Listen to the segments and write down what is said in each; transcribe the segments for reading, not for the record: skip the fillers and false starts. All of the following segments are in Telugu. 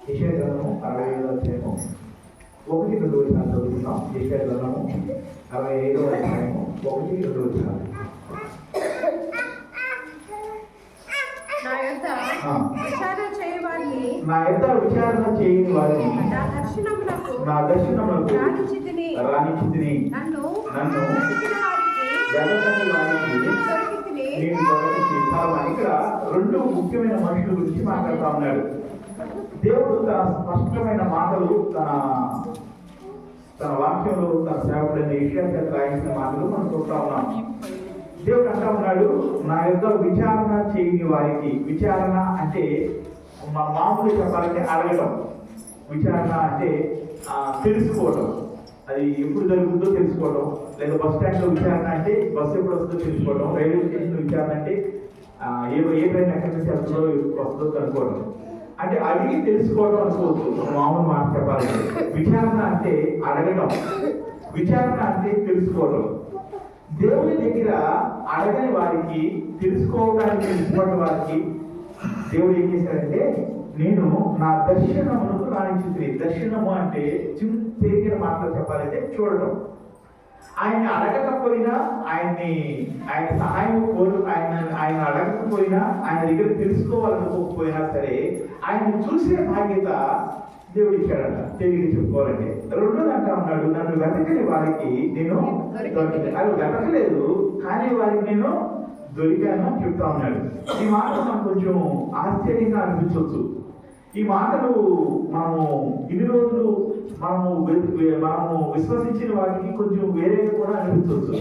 యెషయా గ్రంథము 65వ అధ్యాయము 1-2 వచనాలు చదువుతున్నాం. యెషయా గ్రంథము 65వ అధ్యాయము 1-2 వచనాలు. నా యొద్ద విచారణ చేయని వారిని నా దర్శనములకు రానిచ్చితిని. నన్ను వెదకని వారికి నేను దొరకించి. ఇక్కడ రెండు ముఖ్యమైన మనుషుల గురించి మాట్లాడుతూ ఉన్నాడు. దేవుడు తన స్పష్టమైన మాటలు తన వాక్యంలో తన సేవకుడైన యెషయా చేత రాయించిన మాటలు మనం చూస్తూ ఉన్నాం. దేవుడు అంటా ఉన్నాడు, నా యొక్క విచారణ చేయని వారికి. విచారణ అంటే మామూలుగా చెప్పాలంటే అడగడం. విచారణ అంటే తెలుసుకోవడం, అది ఎప్పుడు జరుగుతుందో తెలుసుకోవడం. లేదా బస్ స్టాండ్లో విచారణ అంటే బస్సు ఎప్పుడు వస్తుందో తెలుసుకోవడం. రైల్వే స్టేషన్లో విచారణ అంటే ఏ ట్రైన్ ఎక్కడి నుంచి వస్తుందో వస్తుందో కనుక్కోవడం. అంటే అడిగి తెలుసుకోవడం అనుకోవచ్చు ఒక మామూలు మాట చెప్పాలంటే. విచారణ అంటే అడగడం, విచారణ అంటే తెలుసుకోవడం. దేవుని దగ్గర అడగని వారికి, తెలుసుకోవడానికి ఇష్టపడిన వారికి దేవుడు ఏం చేశాడంటే, నేను నా దర్శనములకు రాణించింది. దర్శనము అంటే తేలిన మాటలు చెప్పాలంటే చూడడం. ఆయన అడగకపోయినా, ఆయన సహాయం ఆయన అడగకపోయినా, ఆయన దగ్గర తెలుసుకోవాలనుకోకపోయినా సరే ఆయన చూసే బాధ్యత దేవుడు ఇచ్చాడట. తెలియక చెప్పుకోవాలంటే రెండోది అంటా ఉన్నాడు, నన్ను వెతకని వారికి నేను అది వెతకలేదు కానీ వారికి నేను దొరికాను చెప్తా ఉన్నాడు. ఈ మాట మనం కొంచెం ఆశ్చర్యంగా అనిపించవచ్చు. ఈ మాటలు మనము ఇన్ని రోజులు మనము విశ్వసించిన వాటికి కొంచెం వేరేగా కూడా అనిపించవచ్చు.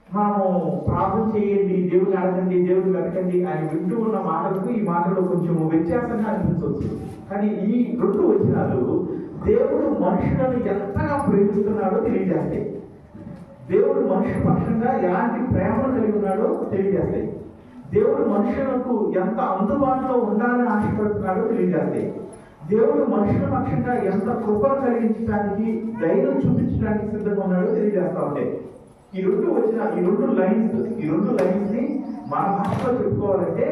మనము ప్రార్థన చేయండి, దేవుని అడగండి, దేవుని వెతకండి అని వింటూ ఉన్న మాటలకు ఈ మాటలు కొంచెం వ్యత్యాసంగా అనిపించవచ్చు. కానీ ఈ రెండు వచనాలు దేవుడు మనుషులను ఎంతగా ప్రేమిస్తున్నాడో తెలియజేస్తాయి. దేవుడు మనుషుల పక్షంగా ఎలాంటి ప్రేమను కలిగి ఉన్నాడో తెలియజేస్తాయి. దేవుడు మనుషులకు ఎంత అందుబాటులో ఉండాలని ఆశపడుతున్నాడో తెలియజేస్తాయి. దేవుడు మనుషుల పక్షంగా ఎంత కృపను కలిగించడానికి, ధైర్యం చూపించడానికి సిద్ధంగా ఉన్నాడో తెలియజేస్తా ఉంటాయి. ఈ రెండు లైన్స్ ని మన భాషలో చెప్పుకోవాలంటే,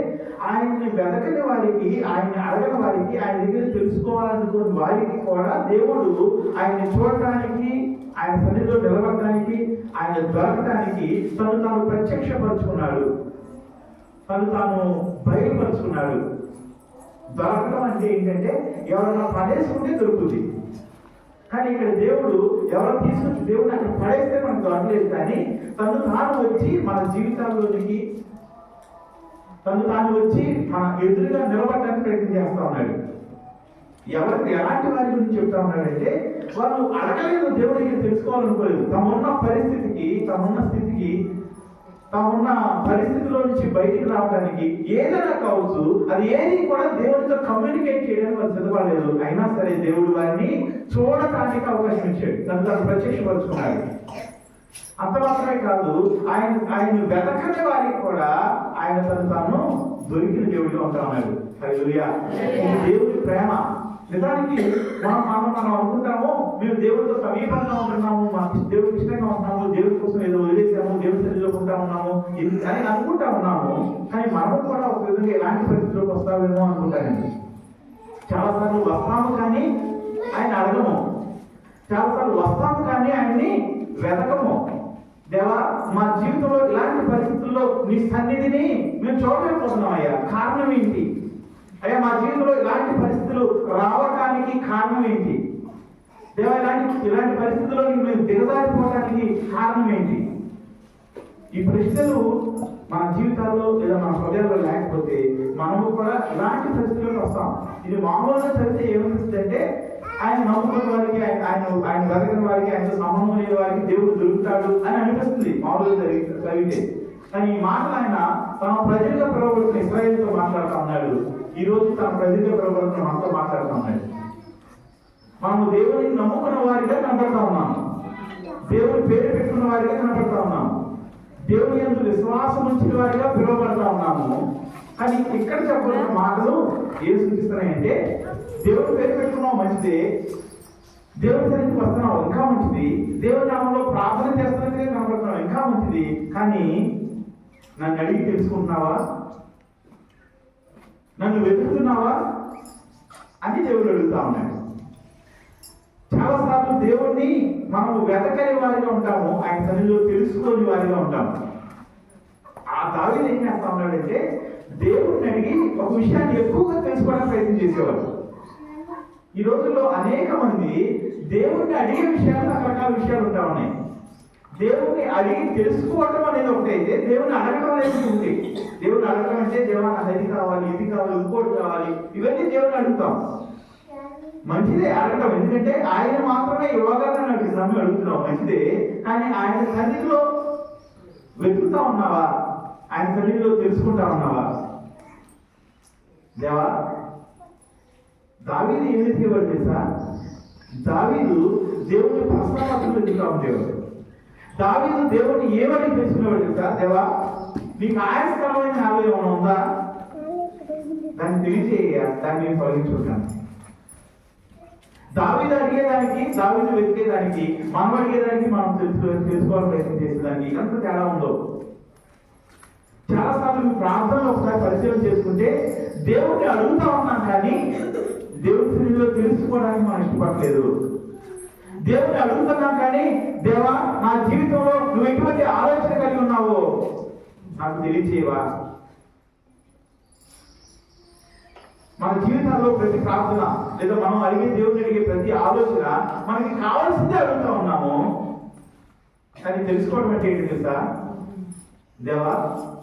ఆయన్ని వెతకని వారికి, ఆయన్ని అడగని వారికి, ఆయన దగ్గర తెలుసుకోవాలనుకున్న వారికి కూడా దేవుడు ఆయన్ని చూడటానికి, ఆయన సన్నిధిలో నిలబడటానికి, ఆయన దొరకటానికి తను తాను ప్రత్యక్షపరుచుకున్నాడు, తను తాను బయలుపరుచుకున్నాడు. దొరకడం అంటే ఏంటంటే ఎవరైనా పడేసుకుంటే దొరుకుతుంది. కానీ ఇక్కడ దేవుడు ఎవరు తీసుకొచ్చి దేవుడు అక్కడ పడేస్తే మనకు దొరకలేదు. కానీ తను తాను వచ్చి మన జీవితాల్లోనికి, తను తాను వచ్చి మన ఎదురుగా నిలబడడానికి ప్రయత్నం చేస్తా ఉన్నాడు. ఎవరికి ఎలాంటి వారి గురించి చెప్తా ఉన్నాడంటే, వాళ్ళు అడగలేదు, దేవుడికి తెలుసుకోవాలనుకోలేదు. తమన్న పరిస్థితికి, తమన్న స్థితికి, తమన్న పరిస్థితిలో నుంచి బయటికి రావడానికి ఏదైనా కావచ్చు, అది ఏది కూడా దేవుడితో కమ్యూనికేట్ చేయడానికి వాళ్ళు సిద్ధపడలేదు. అయినా సరే దేవుడు వారిని చూడటానికి అవకాశం ఇచ్చాడు, తను తను ప్రత్యక్షపరుచుకున్నాడు. అంత మాత్రమే కాదు, ఆయన వెతకని వారికి కూడా ఆయన తను తాను దొరికిన దేవుడిగా ఉంటా ఉన్నాడు. హల్లెలూయా. దేవుడి ప్రేమ నిజానికి మనం అనుకుంటాము, మేము దేవుడితో సమీపంగా ఉంటున్నాము, మాకు దేవుడికి ఇష్టంగా ఉన్నాము, దేవుడి కోసం ఏదో వదిలేసాము, దేవుడి సన్నిధిలో ఉంటా ఉన్నాము అని అనుకుంటా ఉన్నాము. కానీ మనం కూడా ఒక విధంగా ఎలాంటి పరిస్థితుల్లోకి వస్తామేమో అనుకుంటానండి. చాలాసార్లు వస్తాము కానీ ఆయన అడగము, చాలాసార్లు వస్తాము కానీ ఆయన్ని వెతకము. దేవా, మా జీవితంలో ఇలాంటి పరిస్థితుల్లో నీ సన్నిధిని మేము చూడలేకపోతున్నాం అయ్యా, కారణం ఏంటి? అయ్యా, మా జీవితంలో ఇలాంటి పరిస్థితులు రావడానికి కారణం ఏంటి? దేవా, ఇలాంటి పరిస్థితుల్లో మేము దిగజారిపోవడానికి కారణం ఏంటి? ఈ ప్రశ్నలు మన జీవితాల్లో లేదా మన హృదయాల్లో లేకపోతే మనము కూడా ఇలాంటి పరిస్థితుల్లోకి వస్తాం. ఇది మామూలుగా చదివితే ఏమనిపిస్తుందంటే, ఆయన నమ్ముకున్న వారికి, ఆయన వెతకని వారికి, ఆయనతో సంబంధం లేని వారికి దేవుడు దొరుకుతాడు అని అనిపిస్తుంది మామూలుగా చదివితే. కానీ ఈ మాటలు ఆయన తన ప్రజలుగా పిలువబడుతున్న ఇశ్రాయేలుతో మాట్లాడుతూ ఉన్నాడు. ఈ రోజు తన ప్రజలుగా పిలువబడుతున్న మనతో మాట్లాడుతూ ఉన్నాడు. మనము దేవుడిని నమ్ముకున్న వారిగా కనపడతా ఉన్నాము, దేవుని పేరు పెట్టుకున్న వారిగా కనపడతా ఉన్నాము, దేవుని యందు విశ్వాసం ఉంచిన వారిగా పిలువబడతా ఉన్నాము. కానీ ఇక్కడ చెప్పబడిన మాటలు ఏం సూచిస్తున్నాయంటే, దేవుని పేరు పెట్టుకున్నావు మంచిదే, దేవుని సన్నిధికి వస్తున్నావు ఇంకా మంచిది, దేవుని నామంలో ప్రార్థన చేస్తున్నట్టుగా కనపడుతున్నావు ఇంకా మంచిది. కానీ నన్ను అడిగి తెలుసుకుంటున్నావా? నన్ను వెతుకుతున్నావా? అడుగుతా ఉన్నాడు. చాలాసార్లు దేవుణ్ణి మనము వెతకని వారిగా ఉంటాము, ఆయన సన్నిధిలో తెలుసుకోని వారిగా ఉంటాము. ఆ దావీదు ఏం చేస్తా ఉన్నాడంటే దేవుడిని అడిగి ఒక విషయాన్ని ఎక్కువగా తెలుసుకోవడానికి ప్రయత్నం చేసేవాడు. ఈ రోజుల్లో అనేక మంది దేవుణ్ణి అడిగే విషయాలు రకరకాల విషయాలు ఉంటా ఉన్నాయి. దేవుణ్ణి అడిగి తెలుసుకోవటం అనేది ఒకటైతే దేవుని అడగడం అనేది ఉంది. దేవుని అడగడం అంటే దేవా నాకు అది కావాలి, ఇది కావాలి, ఇంకోటి కావాలి, ఇవన్నీ దేవుని అడుగుతాం. మంచిదే అడగటం, ఎందుకంటే ఆయన మాత్రమే యోగాలను నమ్మి అడుగుతున్నాం, మంచిదే. కానీ ఆయన సన్నిధిలో వెతుకుతా ఉన్నావా? ఆయన సన్నిధిలో తెలుసుకుంటా ఉన్నావా? దేవా, దావీదు ఏం వెతికేవాడు తెలుసా? దావీదు దేవుని ప్రశ్నపత్రం వెతుకుతా ఉండేవాడు. దావీదు దేవుడిని ఏమని తెలుసుకునేవాడు తెలుసా? దేవా, నీకు ఆయాసకరమైన నాలో ఏమైనా ఉందా? దాన్ని తెలియజేయ, దాన్ని నేను తొలగించుకుంటాను. దావీదు అడిగేదానికి, దావీదు వెతికేదానికి, మనం అడిగేదానికి, మనం తెలుసుకోవాలని ప్రయత్నం చేసేదానికి ఎంత తేడా ఉందో. చాలాసార్లు మీ ప్రార్థనలు ఒకసారి పరిశీలన చేసుకుంటే దేవుడిని అడుగుతా ఉన్నాం, కానీ దేవుడి సన్నిధిలో తెలుసుకోవడానికి మనం ఇష్టపడలేదు. దేవుడిని అడుగుతున్నాం, కానీ దేవా నా జీవితంలో నువ్వు ఎటువంటి ఆలోచన కలిగి ఉన్నావో నాకు తెలియచేయవా? మన జీవితాల్లో ప్రతి ప్రార్థన లేదా మనం అడిగే దేవుడిని అడిగే ప్రతి ఆలోచన మనకి కావాల్సిందే అడుగుతా ఉన్నాము, కానీ తెలుసుకోవడం అంటే ఏంటి తెలుసా? దేవా,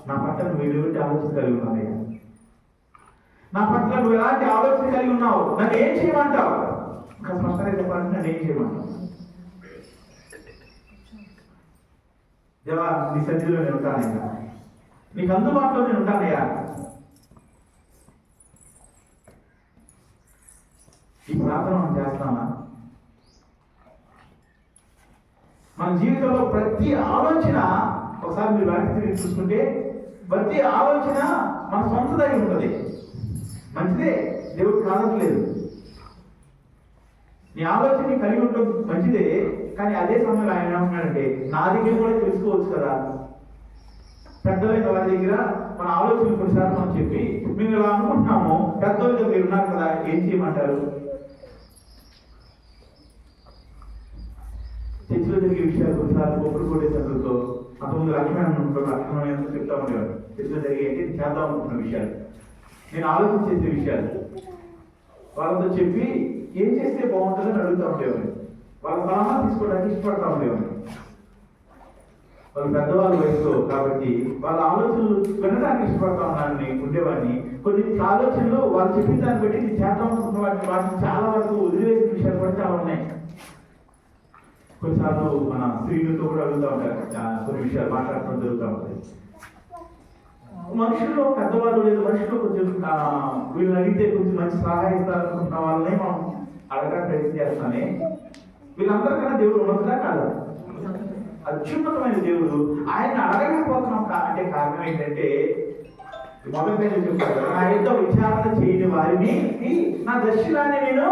నా పట్ల నువ్వు ఎటువంటి ఆలోచన కలిగి ఉన్నావయ్యా? నా పట్ల నువ్వు ఎలాంటి ఆలోచన కలిగి ఉన్నావు? నన్ను ఏం చేయమంటావు? ఇంకా స్పష్టంగా చెప్పాలంటే నన్ను ఏం చేయమంటావు? దేవా, నీ సన్నిధిలో నేను ఉంటానయ్యా, నీకు అందుబాటులో నేను ఉంటానయ్యా. ఈ ప్రార్థన మనం చేస్తామా? మన జీవితంలో ప్రతి ఆలోచన ఒకసారి మీరు వెనక్కి తిరిగి చూసుకుంటే ప్రతి ఆలోచన మన సొంతదై ఉంటుంది. మంచిదే, దేవుడు కాదట్లేదు. నీ ఆలోచన కలిగి ఉంటుంది, మంచిదే. కానీ అదే సమయంలో ఆయన ఏమంటున్నాడంటే నా దగ్గర కూడా తెలుసుకోవచ్చు కదా. పెద్దలైన వారి దగ్గర మన ఆలోచనలు కొన్నిసార్లు మనం చెప్పి మేము ఇలా అనుకుంటున్నాము, పెద్దోళ్ళ మీరు ఉన్నారు కదా, ఏం చేయమంటారు? చర్చిలో జరిగే విషయాలు కొన్నిసార్లు ఒప్పుడు కొట్టే చదువుతో అంతకుముందు లక్ష్మణ చెప్తా ఉండేవాడు. చర్చిలో జరిగే ఏంటి చేద్దాం అనుకుంటున్న విషయాలు, నేను ఆలోచించేసే విషయాలు వాళ్ళతో చెప్పి ఏం చేస్తే బాగుంటుందని అడుగుతూ ఉండేవాడు. వాళ్ళ సలహా తీసుకోవడానికి ఇష్టపడతా ఉండేవాడు. వాళ్ళు పెద్దవాళ్ళ వయసులో కాబట్టి వాళ్ళ ఆలోచనలు వినడానికి ఇష్టపడతా ఉన్నానని ఉండేవాడిని. కొన్ని ఆలోచనలు వాళ్ళు చెప్పిన దాన్ని బట్టి నేను చేద్దాం అనుకున్న వాటిని చాలా వరకు వదిలివేసిన విషయాలు కూడా చాలా ఉన్నాయి. కొన్నిసార్లు మన స్త్రీలతో కూడా అడుగుతూ ఉంటారు, కొన్ని విషయాలు మాట్లాడటం జరుగుతూ ఉంటాయి. మనుషుల్లో పెద్దవాళ్ళు లేదు, మనుషులు కొంచెం వీళ్ళని అడిగితే కొంచెం మంచి సహాయం ఇస్తారనుకుంటున్న వాళ్ళని మనం అడగడానికి ప్రయత్నం చేస్తానే. వీళ్ళందరికన్నా దేవుడు ఉన్నదా కాదా? అత్యున్నతమైన దేవుడు. ఆయన అడగకపోతున్నాం అంటే కారణం ఏంటంటే మొదటి చెప్తారు, నా యొక్క విచారణ చేయని వారిని నా దర్శనాన్ని నేను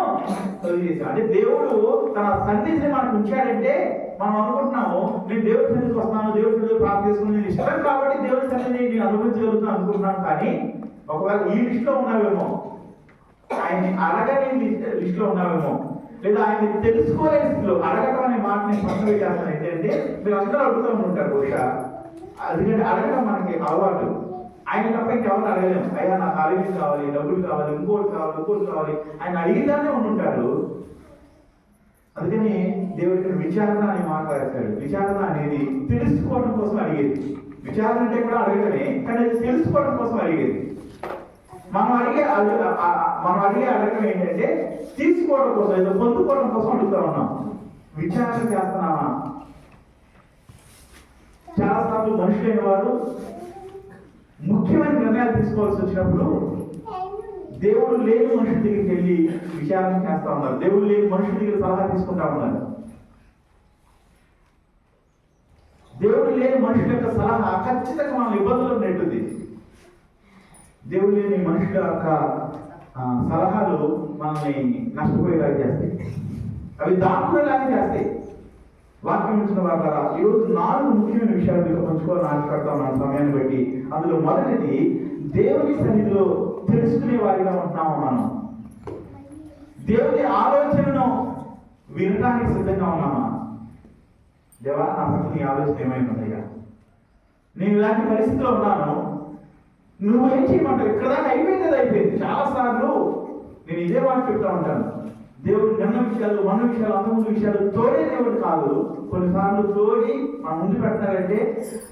తొలగిస్తాను. అంటే దేవుడు తన సన్నిధిని మనకు ఉంచాడంటే మనం అనుకుంటున్నాము, నేను దేవుడి సన్నిధికి వస్తాను, దేవుడి సన్నిధిలో ప్రార్థన చేసుకుని నేను ఇష్టం కాబట్టి దేవుడి సన్నిధిని నేను అనుభవించగలుగుతాను అనుకుంటున్నాను. కానీ ఒకవేళ ఈ లిస్టులో ఉన్నావేమో, ఆయన్ని అడగని లిస్టులో ఉన్నావేమో, లేదా ఆయన్ని తెలుసుకోలేని స్థితిలో అడగటం అనే మాట నేను పక్కన పెట్టేస్తాను. ఏంటంటే మీరు అందరూ అడుగుతూ ఉంటారు బహుశా, ఎందుకంటే అడగటం మనకి అలవాటు. ఆయన తప్ప ఇంకెవరు అడగలేము. అయ్యా నాకు ఆరోగ్యం కావాలి, డబ్బులు కావాలి, ఇంకోటి కావాలి, ఇంకోటి కావాలి, ఆయన అడిగిదానే ఉంటుంటారు. అందుకని దేవుడికి విచారణ అని మాట్లాడతాడు. విచారణ అనేది తెలుసుకోవడం కోసం అడిగేది. విచారణ అంటే కూడా అడగటమే, కానీ అది తెలుసుకోవడం కోసం అడిగేది. మనం అడిగే అడగడం ఏంటంటే తీసుకోవడం కోసం, ఏదో పొందుకోవడం కోసం అడుగుతా ఉన్నాం. విచారణ చేస్తున్నామా? చాలాసార్లు మనుషులైన వారు ముఖ్యమైన నిర్ణయాలు తీసుకోవాల్సి వచ్చినప్పుడు దేవుడు లేని మనుషుల దగ్గరికి వెళ్ళి విచారణ చేస్తా ఉన్నారు. దేవుడు లేని మనుషుల దగ్గర సలహా తీసుకుంటా ఉన్నారు. దేవుడు లేని మనుషుల యొక్క సలహా ఖచ్చితంగా మనం ఇబ్బందులు నెట్టుద్ది. దేవుడు లేని మనుషుల యొక్క సలహాలు మనల్ని నష్టపోయేలాగా చేస్తాయి, అవి దాక్కునేలాగా చేస్తాయి. వాక్యం ఇచ్చిన వాళ్ళ ఈరోజు 4 ముఖ్యమైన విషయాలు మీతో పంచుకోవాలని ఆశపడతాం మన సమయాన్ని బట్టి. అందులో మొదటిది, దేవుని సన్నిధిలో తెలుసుకునే వారిగా ఉంటున్నాము మనం. దేవుని ఆలోచనను వినడానికి సిద్ధంగా ఉన్నామా? దేవా, నా పట్ల నీ ఆలోచన ఏమైనా ఉన్నాయా? నేను ఇలాంటి పరిస్థితిలో ఉన్నాను, నువ్వేం చేయమంటావు? ఇక్కడ దాకా అయిపోయింది, అది అయిపోయింది. చాలాసార్లు నేను ఇదే మాట చెప్తా ఉంటాను, దేవుడు నిన్న విషయాలు, మొన్న విషయాలు, అంతకుముందు విషయాలు తోడే దేవుడు కాదు. కొన్నిసార్లు తోడి మన ముందు పెడతారంటే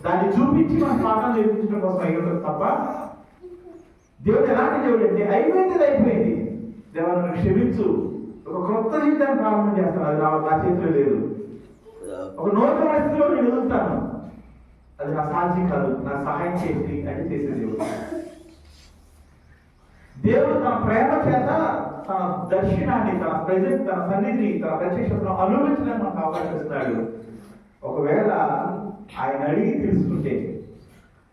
దాన్ని చూపించి మన పాఠం నేర్పించడం కోసం అయి ఉంటుంది తప్ప, దేవుడు ఎలాంటి దేవుడు అంటే అయిపోయింది, అది అయిపోయింది, దేవుడు క్షమించు, ఒక కొత్త జీవితాన్ని ప్రారంభం చేస్తాను, అది నా చేతిలో లేదు. ఒక నూతన పరిస్థితిలో నేను ఎదుగుతాను, అది నా సాధ్యం కాదు, నా సహాయం చేసి అంటే చేసే దేవుడు. దేవుడు తన ప్రేమ చేత తన దర్శనాన్ని, తన ప్రజెంట్, తన సన్నిధిని, తన ప్రత్యక్షతను అనుభవించడానికి మనకు అవకాశం ఇస్తాడు. ఒకవేళ ఆయన అడిగి తెలుసుకుంటే,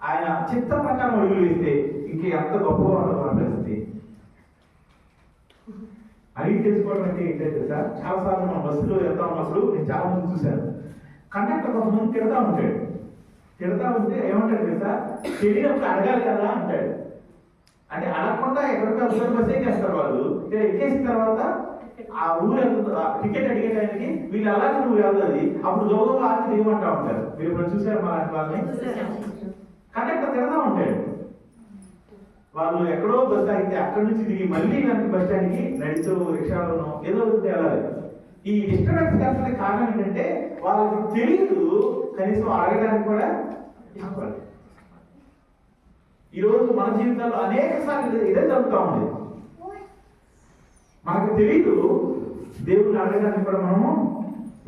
ఆయన చిత్త ప్రకారం అడుగులు వేస్తే ఇంకే ఎంత గొప్పగా ఉండదు మన పరిస్థితి. అడిగి తెలుసుకోవడం అంటే ఏంటంటే సార్, చాలాసార్లు మన బస్సులో వెళ్తా ఉన్నప్పుడు నేను చాలా మంది చూశాను, కండక్టర్ కొంతమంది తిడతా ఉంటాడు. తిడతా ఉంటే ఏమంటాడు సార్, తెలియనప్పుడు అడగాలి కదా అంటాడు. అంటే అడగకుండా ఎక్కడికి వెళ్తారు, బస్ ఎక్కేస్తారు వాళ్ళు. ఎక్కేసిన తర్వాత ఆ ఊరు వెళ్తుంది, టికెట్ అడిగేటానికి వీళ్ళు అలాగే నువ్వు వెళ్తుంది, అప్పుడు జోగంగా ఆగి దిగమంటా ఉంటారు. మీరు ఇప్పుడు చూసారు మా లాంటి వాళ్ళని. కండక్టర్ తిడతా ఉంటాడు. వాళ్ళు ఎక్కడో బస్ ఆగితే అక్కడి నుంచి దిగి మళ్ళీ వెనక్కి బస్ స్టాండ్కి నడిచో, రిక్షాలోనో ఏదో ఒకటి వెళ్ళాలి. ఈ డిస్టర్బెన్స్ చేస్తున్న కారణం ఏంటంటే వాళ్ళకి తెలియదు, కనీసం అడగడానికి కూడా ఇష్టపడదు. ఈరోజు మన జీవితాల్లో అనేక సార్లు ఇదే జరుగుతూ ఉంది. మనకు తెలియదు, దేవుడిని అడగడానికి కూడా మనము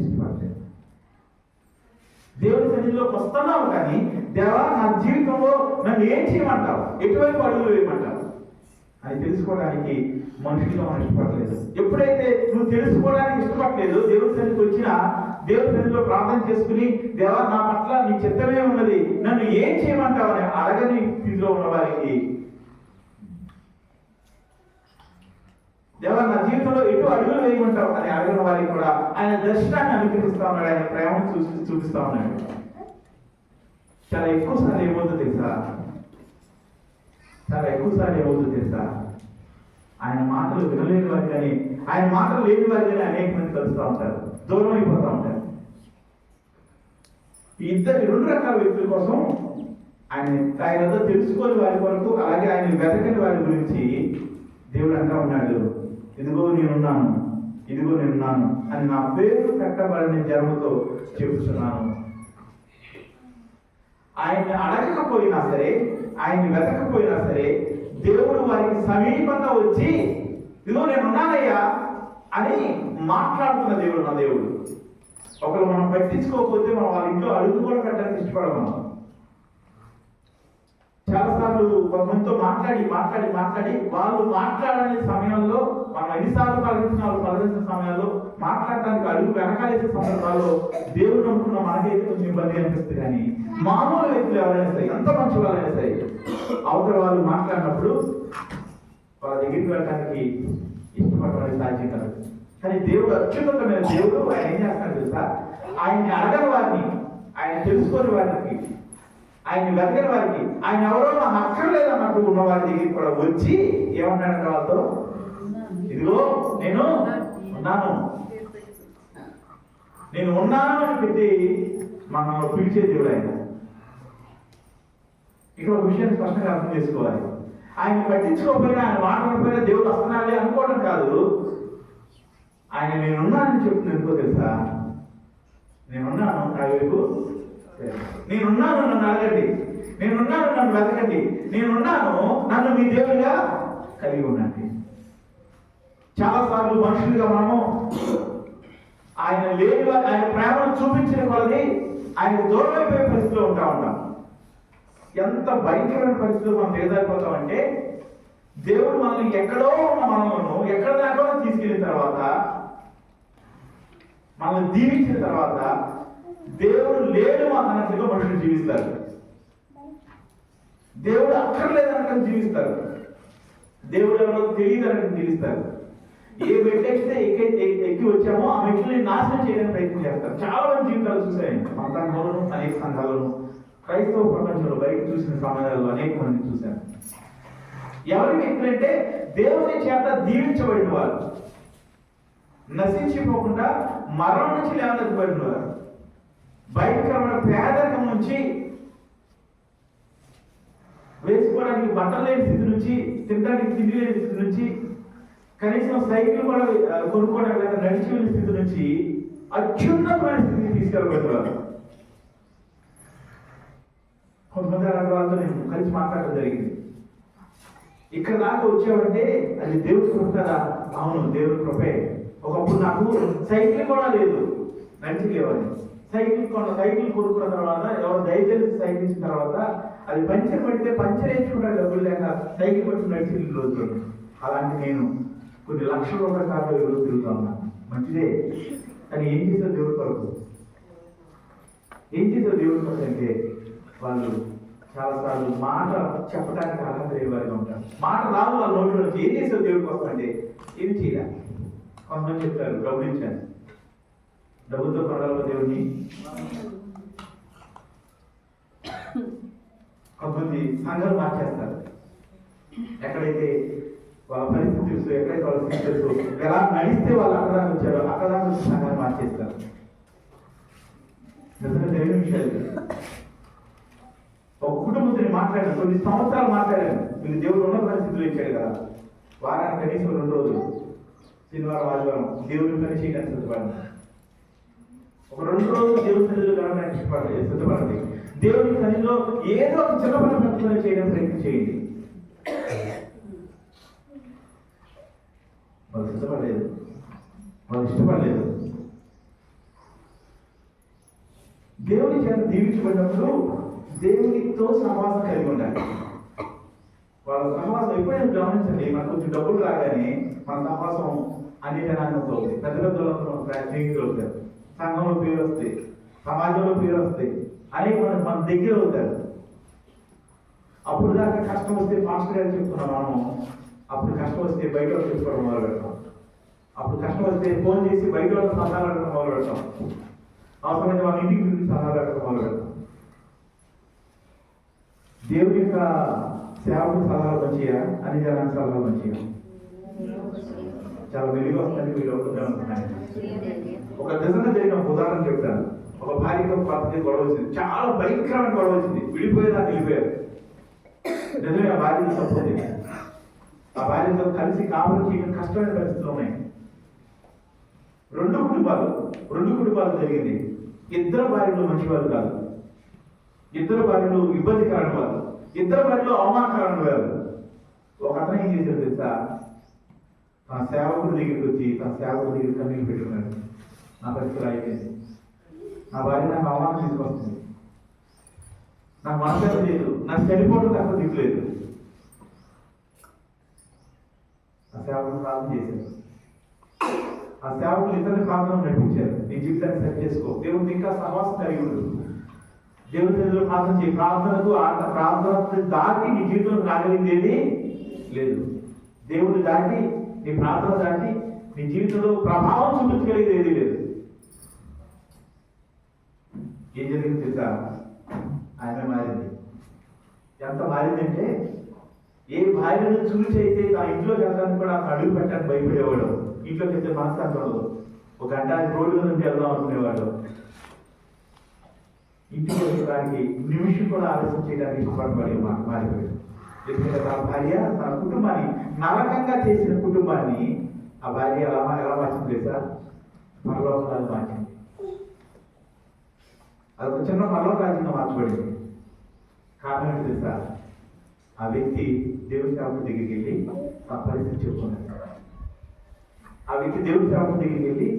ఇష్టపడలేదు. దేవుడి సన్నిధిలోకి వస్తున్నాము కానీ, దేవా నా జీవితంలో నన్ను ఏం చేయమంటావు, ఎటువైపు అడుగులు వేయమంటావు అని తెలుసుకోవడానికి మనుషులుగా మనం ఇష్టపడలేదు. ఎప్పుడైతే నువ్వు తెలుసుకోవడానికి ఇష్టపడలేదు, దేవుడి సన్నిధికి వచ్చినా దేవుడి సన్నిధిలో ప్రార్థన చేసుకుని, దేవా నా పట్ల నీ చిత్తమే ఉన్నది, నన్ను ఏం చేయమంటావు అని అడగని స్థితిలో ఉన్న వారికి, దేవా నా జీవితంలో ఎటు అడుగులు వేయమంటావు అని అడగిన వారికి కూడా ఆయన దర్శనాన్ని అనుగ్రహిస్తా ఉన్నాడు, ఆయన ప్రేమను చూపిస్తా ఉన్నాడు. చాలా ఎక్కువ సార్లు ఏమవుతుందో తెలుసా, చాలా ఎక్కువ సార్లు ఏమవుతుందో తెలుసా, ఆయన మాటలు వినలేని వారు కానీ, ఆయన మాటలు లేని వారు కానీ అనేక మంది కలుస్తూ ఉంటారు, దూరం అయిపోతూ ఉంటారు. ఈ రెండు రకాల వ్యక్తుల కోసం ఆయనతో తెలుసుకొని వారి కొరకు, అలాగే ఆయన వెతకని వారి గురించి దేవుడు అంటా ఉన్నాడు, ఇదిగో నేనున్నాను, ఇదిగో నేనున్నాను అని నా పేరు పెట్టబడిన జన్మతో చెబుతున్నాను. ఆయన్ని అడగకపోయినా సరే, ఆయన్ని వెతకపోయినా సరే, దేవుడు వారికి సమీపంగా వచ్చి ఇదిగో నేనున్నానయ్యా అని మాట్లాడుతున్న దేవుడు నా దేవుడు. ఒకరు మనం పట్టించుకోకపోతే మనం వాళ్ళ ఇంట్లో అడుగు కూడా పెట్టడానికి ఇష్టపడము. చాలాసార్లు కొంతమందితో మాట్లాడి వాళ్ళు మాట్లాడని సమయంలో, మనం ఎన్నిసార్లు పలకరించిన సమయాల్లో మాట్లాడటానికి అడుగు వెనకాలేసే సందర్భాల్లో దేవుడు అనుకున్న మనకైతే కొంచెం ఇబ్బంది అనిపిస్తుంది. కానీ మామూలు వ్యక్తులు ఎవరైనా సరే, ఎంత మంచి వాళ్ళైనా సరే, అవతల వాళ్ళు మాట్లాడినప్పుడు వాళ్ళ దగ్గరికి వెళ్ళడానికి ఇష్టపడడానికి సాధ్యం కాదు. కానీ దేవుడు అత్యున్నతమైన దేవుడు, ఆయన ఏం చేస్తాడు తెలుసా, ఆయన్ని అడగని వారిని, ఆయన తెలుసుకొని వారికి, ఆయన వెతకని వారికి, ఆయన ఎవరో నాకు అక్కర్లేదన్నట్టు ఉన్న వారి దగ్గరికి కూడా వచ్చి ఏమన్నాడంటే వాళ్ళతో, ఇదిగో నేను ఉన్నాను, నేను ఉన్నాను అని పెట్టి మనం పిలిచే దేవుడు ఆయన. ఇక్కడ ఒక విషయాన్ని స్పష్టంగా అర్థం చేసుకోవాలి. ఆయన పట్టించుకోకపోయినా, ఆయన మాట్లాడకపోయినా దేవుడు వస్తున్నాడే అనుకోవడం కాదు. ఆయన నేనున్నానని చెప్తుంది ఎందుకో తెలుసా, నేనున్నాను నా వైపు, నేనున్నాను నన్ను అడగండి, నేనున్నాను నన్ను వెతకండి, నేనున్నాను నన్ను మీ దేవుడిగా కలిగి ఉండండి. చాలాసార్లు మనుషులుగా మనము ఆయన లేని, ఆయన ప్రేమను చూపించిన కొలది ఆయన దూరమైపోయే పరిస్థితిలో ఉంటాం. ఎంత భయంకరమైన పరిస్థితిలో మనం ఎదురైపోతామంటే, దేవుడు మనల్ని ఎక్కడో ఉన్న మనలను ఎక్కడ దాకా తీసుకెళ్ళిన తర్వాత, మనల్ని దీవించిన తర్వాత, దేవుడు లేడు అన్నట్టుగా మనుషులు జీవిస్తారు. దేవుడు అక్కర్లేదన్నట్టు జీవిస్తారు. దేవుడు ఎవరో తెలియదన్నట్టు జీవిస్తారు. ఏ మెట్లెక్కితే ఎక్కి వచ్చామో ఆ మెట్లని నాశనం చేయడానికి ప్రయత్నం చేస్తారు. చాలా మంది జీవితాలు చూశాను, మన సంఘంలోను, అనేక సంఘాలను, క్రైస్తవ ప్రపంచంలో బయట చూసిన సమయాల్లో అనేక మంది చూశాను. ఎవరి వ్యక్తులంటే దేవుని చేత దీవించబడిన వారు, నశించిపోకుండా మరణం నుంచి లేవనెత్తబడిన వారు, భయంకరమైన పేదరికం నుంచి, వేసుకోవడానికి బట్టలు లేని స్థితి నుంచి, తినడానికి తిండి లేని స్థితి నుంచి, కనీసం సైకిల్ కూడా కొనుక్కోవడానికి లేక నడిచి వెళ్ళిన స్థితి నుంచి అత్యున్నతమైన స్థితికి తీసుకెళ్ళబడ్డారు. కొంతమంది అలాంటి వాళ్ళతో నేను కలిసి మాట్లాడడం జరిగింది. ఇక్కడ దాకా వచ్చావంటే అది దేవుడి కృప కదా. అవును, దేవుడి కృపే. ఒకప్పుడు నాకు సైకిల్ కూడా లేదు, నడిచి లేవని. సైకిల్ కొనుక్కున్న తర్వాత, ఎవరు దయచేసి సైకిల్ ఇచ్చిన తర్వాత అది పంచర్ పడితే పంచర్ వేయించుకుంటారు, డబ్బులు లేక సైకిల్ పట్టి నడిచి రోజులు. అలాంటి నేను కొన్ని లక్షల రూపాయల కార్లో ఈరోజు తిరుగుతా ఉన్నాను. మంచిదే, కానీ ఏం చేశారు దేవుడి కొరకు? ఏం చేశారు దేవుడి కొరకు అంటే వాళ్ళు చాలాసార్లు మాట చెప్పడానికి అర్హత లేని వారిగా ఉంటారు. మాట రాదు వాళ్ళ నోటి నుంచి. ఏం చేశారు దేవుడి కోసం అంటే ఏమి చేయాలి? కొంతమంది చెప్తారు డబ్బులు ఇచ్చాను, డబ్బులతో కొనగలవా దేవుడిని? కొంతమంది సంఘాలు మార్చేస్తారు. ఎక్కడైతే వాళ్ళ పరిస్థితి తెలుసు, ఎక్కడైతే వాళ్ళ స్థితి తెలుసు, ఎలా నడిస్తే వాళ్ళు అక్కడ దాకా వచ్చారో అక్కడ దాకా వచ్చి సంఘాలు మార్చేస్తారు. నిజంగా తెలియని విషయాలు. ఒక కుటుంబంతో మాట్లాడాను, కొన్ని సంవత్సరాలు మాట్లాడాను. మీరు దేవుడు ఉన్న పరిస్థితులు ఇచ్చాడు కదా, వారానికి కనీసం 2 రోజులు, శనివారం ఆదివారం దేవుడి పని చేయడానికి సిద్ధపడండి. ఒక 2 రోజులు దేవుడి సన్నిధిలో గడపడానికి సిద్ధపడండి. దేవుడి సన్నిధిలో ఏదో ఒక చిన్న పని పెట్టుకుని చేయడం ప్రయత్నం చేయండి. వాళ్ళు సిద్ధపడలేదు, వాళ్ళు ఇష్టపడలేదు. దేవుని చేత దీవించబడినప్పుడు దేవునితో సహవాసం కలిగి ఉండాలి. వాళ్ళ సహవాసం ఎప్పుడైనా గమనించండి. మనకు కొంచెం డబ్బులు రాగానే మన సహవాసం అన్ని జనాంగంతో అవుతాయి. పెద్ద పెద్దలతో స్నేహితులు అవుతారు, సంఘంలో పేరు వస్తాయి, సమాజంలో పేరు వస్తాయి, అనేక మంది మన దగ్గర అవుతారు. అప్పుడు దాకా కష్టం వస్తే మాస్టర్ గారు చెప్తున్నాం మనం, అప్పుడు కష్టం వస్తే బయట వాళ్ళు చెప్పుకోవడం మొదలు పెడతాం. అప్పుడు కష్టం వస్తే ఫోన్ చేసి బయట వాళ్ళకి సలహాలు అడగడం మొదలు పెడతాం. అవసరమైతే వాళ్ళ ఇంటికి గురించి సలహాలు అడగడం మొదలు పెడతాం. దేవుడి యొక్క సేవకు సలహాలు మంచిగా, అన్ని జనానికి సలహాలు మంచిగా, చాలా వెలుగు వస్తుంది. మీరు అనుకుంటున్నాను. ఒక నిజంగా జరిగిన ఉదాహరణ చెప్తాను. ఒక భార్యతో భర్తకి గొడవ వచ్చింది, చాలా భయంకరమైన గొడవ వచ్చింది. విడిపోయేదా వెళ్ళిపోయారు. నిజమే, ఆ భార్యతో తప్పదు. ఆ భార్యతో కలిసి కాపురం చేయడం కష్టమైన పరిస్థితులు ఉన్నాయి. 2 కుటుంబాలు జరిగింది. 2 భార్యలు మంచివారు కాదు, 2 భార్యలు ఇబ్బందికరమైన వారు, 2 భార్యలు అవమానకరమైన వారు. ఒక అతను ఏం చేశారు తెలుసా? తన సేవకుడి దగ్గరికి వచ్చి తన సేవకుడి దగ్గర కన్నీళ్ళు పెట్టుకున్నాడు. నా పరిస్థితి అయిపోయింది, నా భార్య నాకు అవమానం తీసుకొస్తుంది, నాకు మనసు లేదు, నాకు చనిపోవడం తప్ప దిక్కులేదు. ఆ సేవకుడు ప్రార్థన చేశారు. ఆ సేవకులు ఇతరుల ప్రార్థన నడిపించారు. నీ జీవితాన్ని సెట్ చేసుకో, దేవుడిని ఇంకా సహవాసం కలిగి ఉండదు, దేవుడి సన్నిధిలో ప్రార్థన చేయి. ప్రార్థన దాటి నీ జీవితంలో రాగలిగేది లేదు. దేవుడిని దాటి, నీ ప్రార్థన దాటి నీ జీవితంలో ప్రభావం చూపించగలిగేది ఏది లేదు. ఏం జరిగింది తెలుసా? ఆమె మారింది. ఎంత మారిందంటే, ఏ భార్యను చూసి అయితే నా ఇంట్లోకి వెళ్ళడానికి కూడా అడుగు పెట్టడానికి భయపడేవాడు. ఇంట్లోకి వెళ్తే మనస్తాన్ని ఉండదు. ఒక గంట రోడ్డు నుంచి వెళ్దాం అనుకునేవాడు. ఇంటికి వెళ్ళడానికి నిమిషం కూడా ఆలస్యం చేయడానికి ఇష్టపడబడి మారిపోయాడు. ఎందుకంటే తన భార్య తన కుటుంబాన్ని నరకంగా చేసిన కుటుంబాన్ని ఆ భార్య ఎలా మార్చింది తెలుసా? పరలోకాలు మార్చింది. అదొక చిన్న పరలోక రాజ్యంగా మార్చబడింది. కారణం ఏంటి తెలుసా? ఆ వ్యక్తి దేవుడి సేవకుడి దగ్గరికి వెళ్ళి ఆ పరిస్థితి చెప్పుకున్నాడు. ఆ వ్యక్తి దేవుడి సేవకుడి దగ్గరికి వెళ్ళి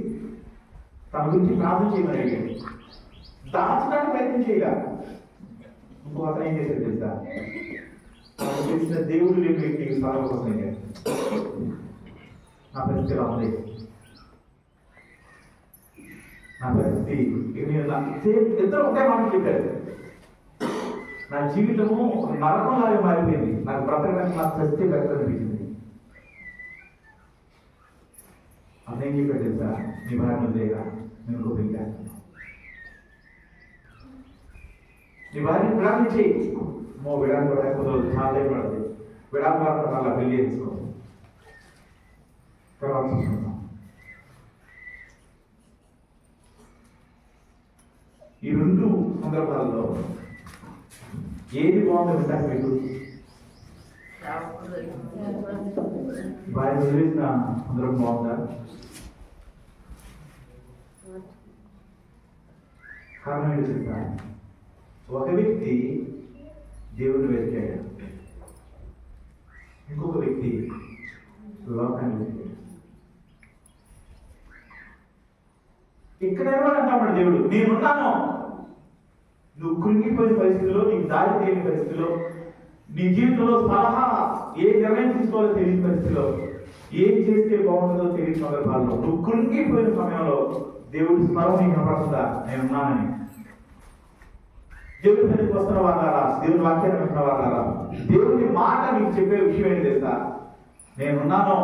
తన గురించి ప్రార్థన చేయమని అడిగాడు. దాచడానికి ప్రయత్నం చేయాలి. ఇంకో అతను ఏం చేశాడు తెలుసా? తెలిసిన దేవుడు లేని వ్యక్తికి సలహా కోసం అడిగాడు. నా పరిస్థితి ఎలా ఉంది, నా పరిస్థితి ఇద్దరు ఒకే మాట చెప్పారు. నా జీవితము నరకంలాగా మారిపోయింది, నాకు బ్రతకడానికి నాకు చస్తే బెటర్ అనిపించింది. అతను ఏం చెప్పాడు తెలుసా? నీ భార్య లేదా నేను గోపించాను, నీ భార్యని విడాకులు చేయి. విడాకు కూడా కుదరదు, చాలా పడుతుంది. విడాకు వారితో అలా పెళ్లి చేసుకో, తర్వాత చూసుకుందాం. సందర్భాల్లో ఏది బాగుంది ఉంటారు మీకు? భార్య వదిలేసిన సందర్భం బాగుందా? కారణం ఏంటి తెలుసా? ఒక వ్యక్తి దేవుని వెతికాడు, ఇంకొక వ్యక్తి లోకాన్ని వెతికాడు. ఇక్కడ అంటాడు దేవుడు, నేనున్నాను. నువ్వు కృంగిపోయిన పరిస్థితిలో, నీకు దారి తెలియని పరిస్థితిలో, నీ జీవితంలో సలహా ఏ నిర్ణయం తీసుకోవాలో తెలియని పరిస్థితిలో, ఏం చేస్తే బాగుంటుందో తెలియని సందర్భాల్లో, నువ్వు కృంగిపోయిన సమయంలో దేవుడి స్మరణ నీకు కనపడుతుందా? నేనున్నానని. దేవుడి సన్నిధికి వస్తున్న వాళ్ళారా, దేవుని వాక్యాన్ని వింటున్న వాళ్ళారా, దేవుడి మాట నీకు చెప్పే విషయం ఏంటి తెలుసా? నేనున్నాను.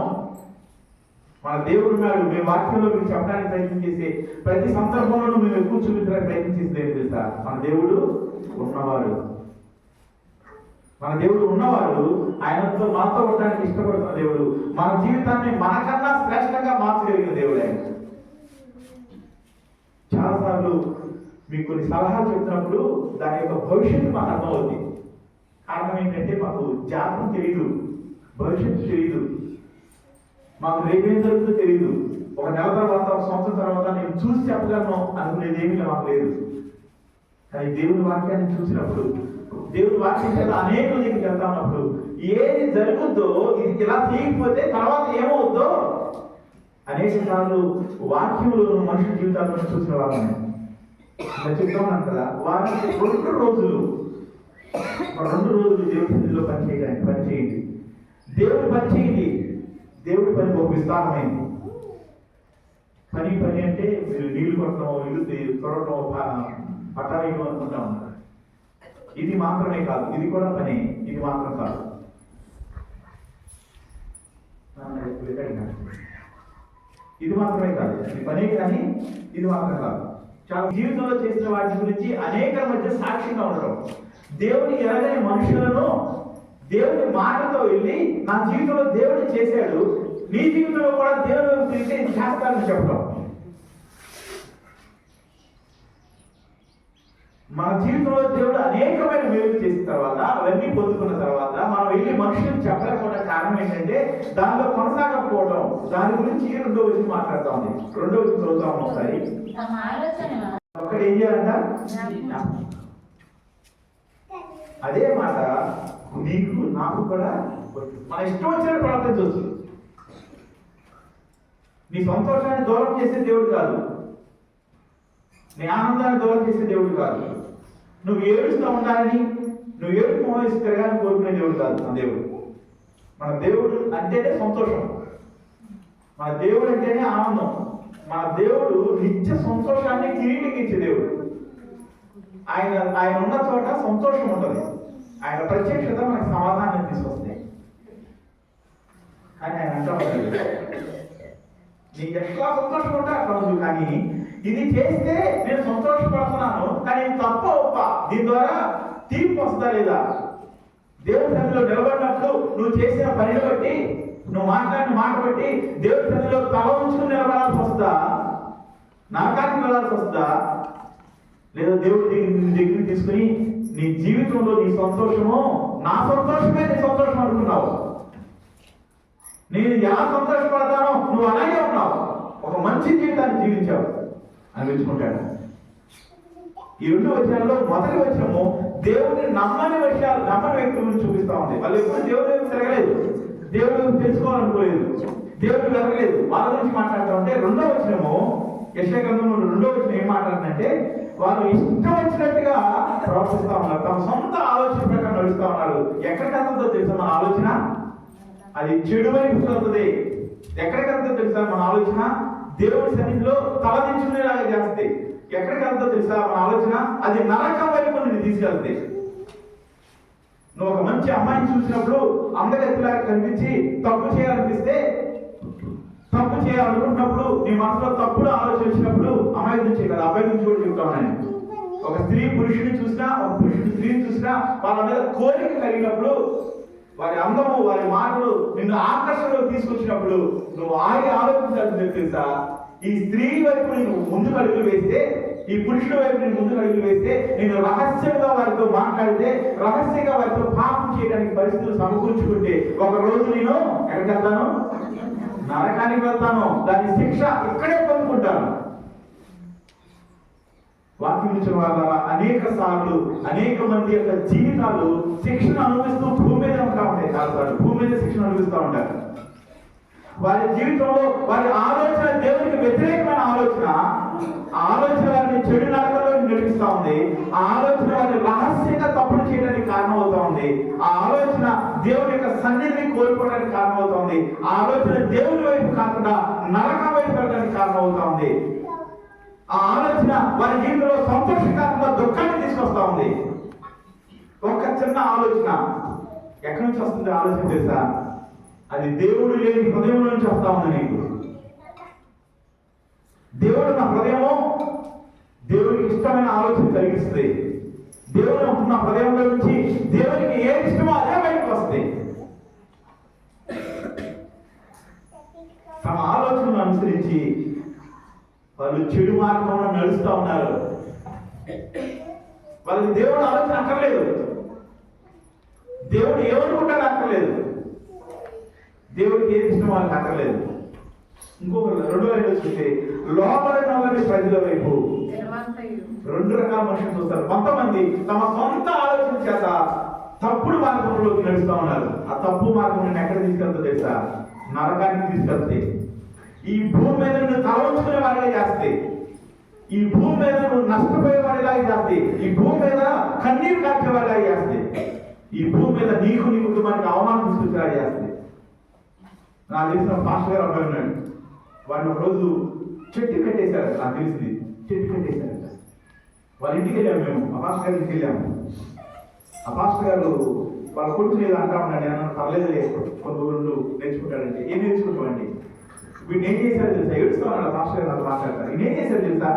మన దేవుడు ఉన్నాడు. మేము వాక్యంలో మీకు చెప్పడానికి ప్రయత్నం చేసే ప్రతి సందర్భంలో మేము ఎక్కువ చూపించడానికి ప్రయత్నం చేసేది ఏంటి తెలుసా? మన దేవుడు ఉన్నవాడు. మన దేవుడు ఉన్నవాడు. ఆయనతో మనతో ఉండడానికి ఇష్టపడుతున్న దేవుడు. మన జీవితాన్ని మనకన్నా శ్రేష్టంగా మార్చగలిగిన దేవుడు ఆయన. చాలాసార్లు మీకు కొన్ని సలహాలు చెప్తున్నప్పుడు దాని యొక్క భవిష్యత్తు మాకు అర్థమవుతుంది. కారణం ఏంటంటే మాకు జాతకం తెలియదు, భవిష్యత్తు తెలియదు, మాకు రేపేం జరుగుతుందో తెలియదు. ఒక నెల తర్వాత, ఒక సంవత్సరం తర్వాత నేను చూసి చెప్పగలను అనుకునేది ఏమీ మాకు లేదు. కానీ దేవుని వాక్యాన్ని చూసినప్పుడు, దేవుని వాక్యం చేత అనేక దగ్గరికి వెళ్తా ఉన్నప్పుడు ఏది జరుగుద్దో, ఇది ఇలా తీయకపోతే తర్వాత ఏమవుద్దో అనేక సార్లు వాక్యంలో మనుషుల జీవితాలను చూసిన వాళ్ళని చెప్తా ఉన్నాను కదా. వారికి 2 రోజులు దేవుడి సన్నిధిలో పనిచేయండి. దేవుడి పని చేయండి. దేవుడి పని ఒక విస్తారమైంది. పని అంటే మీరు నీళ్లు కొట్టడం, ఇల్లు తొడటం, పట్టాలేయడం అనుకుంటా ఉంటారు. ఇది మాత్రమే కాదు, ఇది కూడా పని. ఇది మాత్రం కాదు. ఇది మాత్రమే కాదు, ఇది పనే. కానీ ఇది మాత్రం కాదు. చాలా జీవితంలో చేసిన వాటి గురించి అనేక మధ్య సాక్ష్యంగా ఉండడం. దేవుని ఎరగని మనుషులను దేవుని మాటతో వెళ్ళి, నా జీవితంలో దేవుడు చేశాడు, నీ జీవితంలో కూడా దేవుడు తిరిగితే ఇది చేస్తానని చెప్పడం. మన జీవితంలో దేవుడు అనేకమైన మేలు చేసిన తర్వాత, అవన్నీ పొందుకున్న తర్వాత మనం వెళ్ళి మనుషులకు చెప్పలేకపోవడం కారణం ఏంటంటే దానిలో కొనసాగకపోవడం. దాని గురించి 2వ వచనం మాట్లాడుతా ఉంది. 2వ వచనం చదువుతాం ఒకసారి. ఒక్కటి ఏం చేయాలంట? అదే మాట నీకు నాకు కూడా. మన ఇష్టం వచ్చినట్టు ప్రార్థించవచ్చు. నీ సంతోషాన్ని దూరం చేసే దేవుడు కాదు, నీ ఆనందాన్ని దూరం చేసే దేవుడు కాదు, నువ్వు ఏడుస్తూ ఉండాలని, నువ్వు ఏడుపు మోహిస్తూ తిరగాలని కోరుకునే దేవుడు కాదు మన దేవుడు. మన దేవుడు అంటేనే సంతోషం, మన దేవుడు అంటేనే ఆనందం. మన దేవుడు నిత్య సంతోషాన్ని కిరీటించే దేవుడు. ఆయన ఉన్న చోట సంతోషం ఉంటుంది. ఆయన ప్రత్యక్షత మనకు సమాధానం తీసుకొస్తాయి. కానీ ఆయన అంటా ఉంటాడు, నీకు ఎట్లా సంతోషం ఉంటే అట్లా ఉంది, కానీ ఇది చేస్తే నేను సంతోషపడుతున్నాను, కానీ తప్ప ఒప్ప దీని ద్వారా తీర్పు వస్తా లేదా? దేవుడి సన్నిధిలో నిలబడినప్పుడు నువ్వు చేసిన పనిని బట్టి, నువ్వు మాట్లాడిన మాట బట్టి దేవుడి సన్నిధిలో తల ఉంచుకుని నిలబడాల్సి వస్తుందా? నరకానికి వెళ్ళాల్సి వస్తుందా? లేదా దేవుడి దగ్గరికి తీసుకుని నీ జీవితంలో నీ సంతోషము నా సంతోషమే నీ సంతోషం అనుకున్నావు. నేను ఎలా సంతోషపడతానో నువ్వు అలాగే ఉన్నావు, ఒక మంచి జీవితాన్ని జీవించావు అని మెచ్చుకుంటాడు. ఈ 2 వచనాల్లో మొదటి వచనము దేవుడిని నమ్మని వ్యక్తుల గురించి చూపిస్తా ఉంది. వాళ్ళు ఎప్పుడు దేవుడి వైపు తిరగలేదు, దేవుడి వైపు తెలుసుకోవాలనుకోలేదు, దేవుడు వెరగలేదు, వాళ్ళ గురించి మాట్లాడుతూ ఉంటే 2వ వచనము యెషయా గ్రంథంలో 2వ వచనం ఏం మాట్లాడుతుందంటే వాళ్ళు ఇష్టం వచ్చినట్టుగా ప్రవర్తిస్తా ఉన్నారు, తమ సొంత ఆలోచన ప్రకారం నడుస్తా ఉన్నారు. ఎక్కడికి వెళ్తుందో తెలుసా మన ఆలోచన? అది చెడు వైపు వెళ్తుంది. ఎక్కడికి వెళ్తుందో తెలుసా మన ఆలోచన? దేవుడి సన్నిధిలో తలదించుకునేలాగా చేస్తే. ఎక్కడికి వెళ్తుందో తెలుసా మన ఆలోచన? అది నరకం వైపు నిన్ను తీసుకెళ్తే. నువ్వు ఒక మంచి అమ్మాయిని చూసినప్పుడు అందగతిలాగా కనిపించి తప్పు చేయాలనిపిస్తే, తప్పు చేయాలనుకుంటున్నప్పుడు నీ మనసులో తప్పుడు ఆలోచన వచ్చినప్పుడు అమ్మాయి నుంచి కదా, అబ్బాయి నుంచి కూడా చెప్తాను నేను. ఒక స్త్రీ పురుషుని చూసినా, ఒక పురుషుడు స్త్రీని చూసినా వాళ్ళ మీద కోరిక కలిగినప్పుడు, వారి అందము, వారి మాటలు నిన్ను ఆకర్షణలో తీసుకొచ్చినప్పుడు నువ్వు ఆగి ఆలోచించాల్సింది తెలుసా? ఈ స్త్రీ వైపు నువ్వు ముందుకు అడుగులు వేస్తే ఈ పురుషుల వైపు నేను ముందుకు అడుగులు వేస్తే, నేను రహస్యంగా వారితో మాట్లాడితే, రహస్యంగా వారితో పాపం చేయడానికి పరిస్థితులు సమకూర్చుకుంటే, ఒక రోజు నేను ఎక్కడికి వెళ్తాను? నరకానికి వెళ్తాను. దాని శిక్ష ఇక్కడే పొందుకుంటాను. వాక్యం ఇచ్చిన వాళ్ళ అనేక సార్లు అనేక మంది యొక్క జీవితాలు శిక్షణ అనుభవిస్తూ భూమి మీద ఉంటా ఉంటాయి. చాలాసార్లు భూమి మీద శిక్షణ అనుభవిస్తూ ఉంటారు. వారి జీవితంలో వారి ఆలోచన దేవునికి వ్యతిరేకమైన ఆలోచన, ఆ ఆలోచన వారిని చెడు నరకంలో నడిపిస్తూ ఉంది. ఆ ఆలోచన వారిని రహస్యంగా తప్పులు చేయడానికి కారణం అవుతా ఉంది. ఆ ఆలోచన దేవుని యొక్క సన్నిధిని కోల్పోవడానికి కారణం అవుతా ఉంది. ఆ ఆలోచన దేవుని వైపు కాకుండా నరకం వైపు వెళ్ళడానికి కారణం అవుతా ఉంది. ఆ ఆలోచన వారి జీవితంలో సంతోషకరంగా దుఃఖాన్ని తీసుకొస్తా ఉంది. ఒక చిన్న ఆలోచన ఎక్కడి నుంచి వస్తుంది ఆలోచన తెలుసా? అది దేవుడు లేని హృదయం నుంచి వస్తా ఉంది. నీకు దేవుడు నా హృదయము దేవుడికి ఇష్టమైన ఆలోచన కలిగిస్తుంది. దేవుడు నా హృదయంలో నుంచి దేవుడికి ఏది ఇష్టమో అదే బయటకు వస్తుంది. తమ ఆలోచనను అనుసరించి వాళ్ళు చెడు మార్గంలో నడుస్తూ ఉన్నారు. వాళ్ళకి దేవుడు ఆలోచన అక్కర్లేదు. దేవుడు ఏమనుకుంటాడు అక్కర్లేదు. దేవుడికి ఏది ఇష్టం వాళ్ళకి అక్కర్లేదు. ఇంకొక రెండో వైపు చూస్తే లోపల ప్రజల వైపు రెండు రకాల మనుషులు చూస్తారు. కొంతమంది తమ సొంత ఆలోచన చేత తప్పుడు మార్గంలోకి నడుస్తూ ఉన్నారు. ఆ తప్పు మార్గం నేను ఎక్కడ తీసుకెళ్తా తెలుసా? నరకానికి తీసుకెళ్తే. ఈ భూమి మీద నువ్వు తలవంచుకునే వాడిగా చేస్తే, ఈ భూమి మీద నువ్వు నష్టపోయే వాడిలాగా చేస్తే, ఈ భూమి మీద కన్నీరు కాచే వాడిలాగా చేస్తే, ఈ భూమి మీద నీకు నీ కుటుంబానికి అవమానం తీసుకొచ్చేలా చేస్తే. నాకు తెలిసిన పాస్టర్ గారు అబ్బాయి ఉన్నాడు. వాడిని ఒక రోజు చెట్టు కట్టేశారు. నాకు తెలిసింది చెట్టు కట్టేశారు. వాళ్ళ ఇంటికి వెళ్ళాము మేము. ఆ పాస్టర్ గారి ఇంటికి వెళ్ళాము. ఆ పాస్టర్ గారు వాళ్ళ కొడుకు మీద అంటా ఉన్నాడు, నేను పర్లేదు కొంత ఊళ్ళు నేర్చుకుంటాడంటే. ఏం నేర్చుకుంటామండి? వీడిని ఏం చేశారు తెలుసా? ఏడుస్తా ఉన్నాడు పాస్టర్ గారు నాకు మాట్లాడతారు. ఈయన ఏం చేశారు తెలుసా?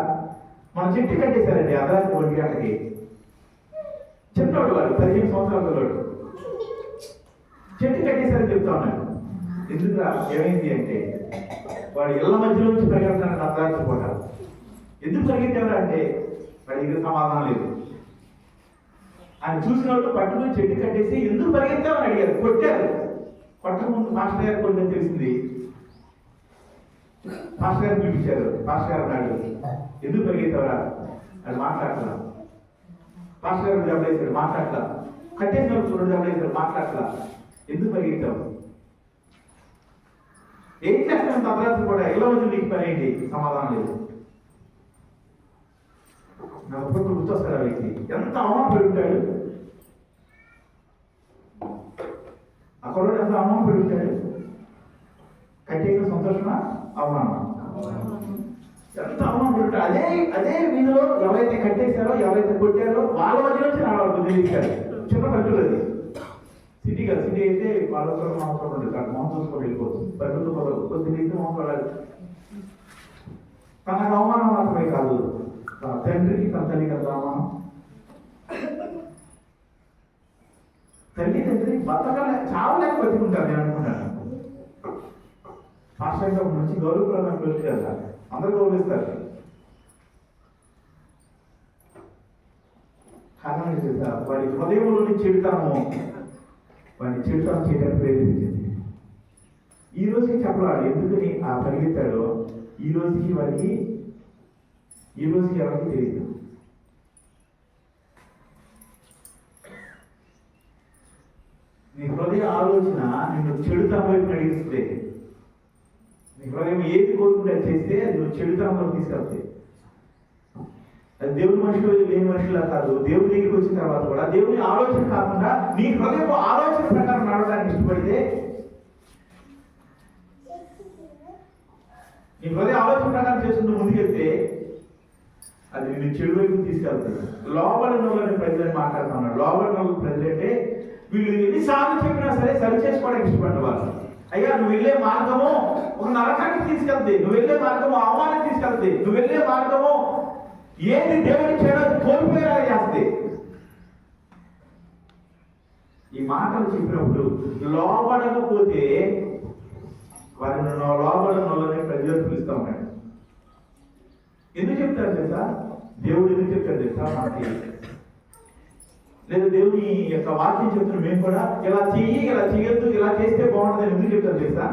మన చెట్టు కట్టేశారండి అర్ధరాత్రి 1 గంటకి. చిన్నోడు వాడు 15 సంవత్సరాల వాడు చెట్టు కట్టేశారని చెప్తా ఉన్నాడు. ఎందుకురా ఏమైంది అంటే, వాడు ఇళ్ల మధ్యలో నుంచి పరిగెత్తాలని అర్ధరాత్రి పూట. ఎందుకు పరిగెత్తారా అంటే వాడి దగ్గర సమాధానం లేదు. ఆయన చూసిన వాళ్ళు పట్టుకుని చెట్టు కట్టేసి ఎందుకు పరిగెత్తామని అడిగారు. కొట్టారు. కొట్టక ముందు మాస్టర్ గారు కొట్టని తెలిసింది. మాస్టర్ గారు పిలిపించారు. మాస్టర్ గారు అన్నాడు, ఎందుకు పరిగెత్తావరా? అది మాట్లాడలా. మాస్టర్ గారు జబ్బేశాడు, మాట్లాడలా. కట్టేసిన చూడండి జబ్బేశాడు, మాట్లాడలా. ఎందుకు పరిగెత్తావు? ఏం చేస్తాను అర్ధరాత్రి కూడా ఇళ్ళ వచ్చి నీకు పని ఏంటి? సమాధానం లేదు. నాకు ఇప్పుడు గుర్తొస్తాడు ఆ వ్యక్తి. ఎంత అవమానం పెరుగుతాడు ఆ కుర్రాడు, ఎంత అవమానం పెరుగుతాడు. కట్టేసిన సంతోషమా అవమానమా? ఎంత అవమానం పెరుగుతాడు. అదే అదే వీధిలో ఎవరైతే కట్టేశారో ఎవరైతే కొట్టారో వాళ్ళ మధ్య నుంచి నాలుగు తెలియచారు. చిన్న పల్లెటూరు అది. సిటీ కదా, సిటీ అయితే వాళ్ళతో మాంసం ఉంటుంది కాదు, మాంసం చూసుకొని వెళ్ళిపోవచ్చు. పల్లెటూరు కొద్ది తెలియదు మాంసం వెళ్ళాలి. తనకు అవమానం మాత్రమే కాదు, తన తండ్రికి తన తల్లికి అంత అవమానం. తల్లి తండ్రి బతకలే చావలేక బతుకుంటారు. నేను అనుకున్నాను పాస్టర్ ఒక మంచి గౌరవప్రదమైన పిల్లలు కదా, అందరూ గౌరవిస్తారు. కారణం ఏంటి తెలుసా? వాడి హృదయంలోని చెడుతాము వాడిని చెడుతాము చేయడానికి ప్రేరేపించింది. ఈ రోజుకి చెప్పరాడు ఎందుకని ఆ పరిగెత్తాడో. ఈ రోజుకి ఎవరికి తెలియదు. నీ హృదయ ఆలోచన నిన్ను చెడుతనం వైపు నడిపిస్తే, నీ హృదయం ఏది కోరుకుంటే చేస్తే అది నువ్వు చెడుతనంలో తీసుకెళ్తే, అది దేవుని మనుషులు లేని మనుషులా కాదు. దేవుడి దగ్గరికి వచ్చిన తర్వాత కూడా దేవుని ఆలోచన కాకుండా నీ హృదయం ఆలోచన ప్రకారం నడవడానికి ఇష్టపడితే, నీ హృదయ ఆలోచన ప్రకారం చేసుకుంటూ ముందుకెళ్తే అది నిన్ను చెడు వైపు తీసుకెళ్తుంది. లోబడిన వాళ్ళని ప్రజలని మాట్లాడుతూ ఉన్నాడు. లోబడిన వాళ్ళ ప్రజలు అంటే వీళ్ళు ఎన్నిసార్లు చెప్పినా సరే సరి చేసుకోవడానికి ఇష్టపడిన వాళ్ళు. అయ్యా నువ్వు వెళ్ళే మార్గము ఒక నరకానికి తీసుకెళ్తే, నువ్వు వెళ్ళే మార్గము అవమానానికి తీసుకెళ్తే, నువ్వు వెళ్ళే మార్గము ఏది దేవుని చేయడానికి కోల్పోయేలా చేస్తే. ఈ మాటలు చెప్పినప్పుడు లోబడకపోతే వారిని లోబడిన వాళ్ళని ప్రజలు పిలుస్తూ ఉన్నాడు. ఎందుకు చెప్తారు తెలుసా? దేవుడు ఎందుకు చెప్తాడు తెలుసా మనకి? లేదా దేవుని యొక్క వాక్యం చెప్తున్న మేము కూడా ఇలా చెయ్యి, ఇలా చేయొద్దు, ఇలా చేస్తే బాగుంటుంది ఎందుకు చెప్తారు తెలుసా?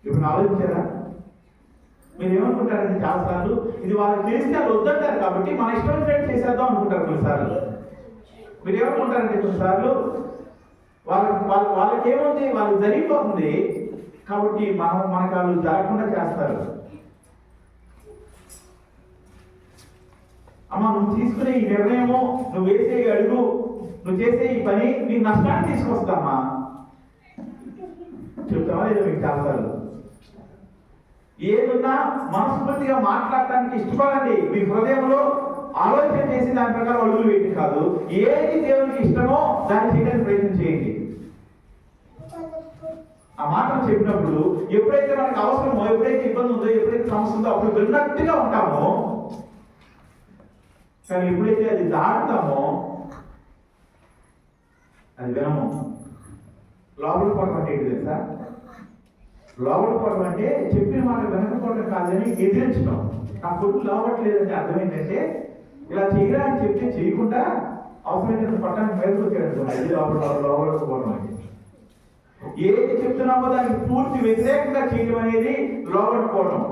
ఇప్పుడు ఆలోచించారా? మీరు ఏమనుకుంటారంటే చాలాసార్లు ఇది వాళ్ళకి తెలిస్తే వాళ్ళు వద్దంటారు కాబట్టి మన ఇష్టం వచ్చినట్టు చేసేద్దాం అనుకుంటారు కొన్నిసార్లు. మీరు ఏమనుకుంటారంటే కొన్నిసార్లు వాళ్ళకి ఏముంది, వాళ్ళకి జరిగిపోతుంది కాబట్టి మనకు వాళ్ళు జరగకుండా చేస్తారు. అమ్మ నువ్వు తీసుకునే ఈ నిర్ణయము, నువ్వు వేసే ఈ అడుగు, నువ్వు చేసే ఈ పని నీ నష్టాన్ని తీసుకొస్తామా చెప్తామా లేదా? మీకు చేస్తారు. ఏదున్నా మనస్ఫూర్తిగా మాట్లాడటానికి ఇష్టపడండి. మీ హృదయంలో ఆలోచన చేసి దాని ప్రకారం అడుగులు వేయండి కాదు. ఏది దేవునికి ఇష్టమో దాన్ని చేయడానికి ప్రయత్నం చేయండి. ఆ మాటలు చెప్పినప్పుడు ఎప్పుడైతే మనకు అవసరమో, ఎప్పుడైతే ఇబ్బంది ఉందో, ఎప్పుడైతే సమస్య ఉందో అప్పుడు విన్నట్టుగా ఉంటామో. కానీ ఎప్పుడైతే అది దాటుతామో అది వినము. లోపల పడడం అంటే ఏంటి తెలుసా? లోపల పడడం అంటే చెప్పిన మాట వినకపోవడం కాదని ఎదిరించడం. ఆ ఫుడ్ లోపట్లేదంటే అర్థం ఏంటంటే ఇలా చేయరా అని చెప్తే చేయకుండా అవసరమైన పట్టణానికి బయటకు వచ్చాడు. అది లోపలిపోవడం అంటే ఏది చెప్తున్నామో దానికి పూర్తి వ్యతిరేకంగా చేయడం అనేది లోపలిపోవడం.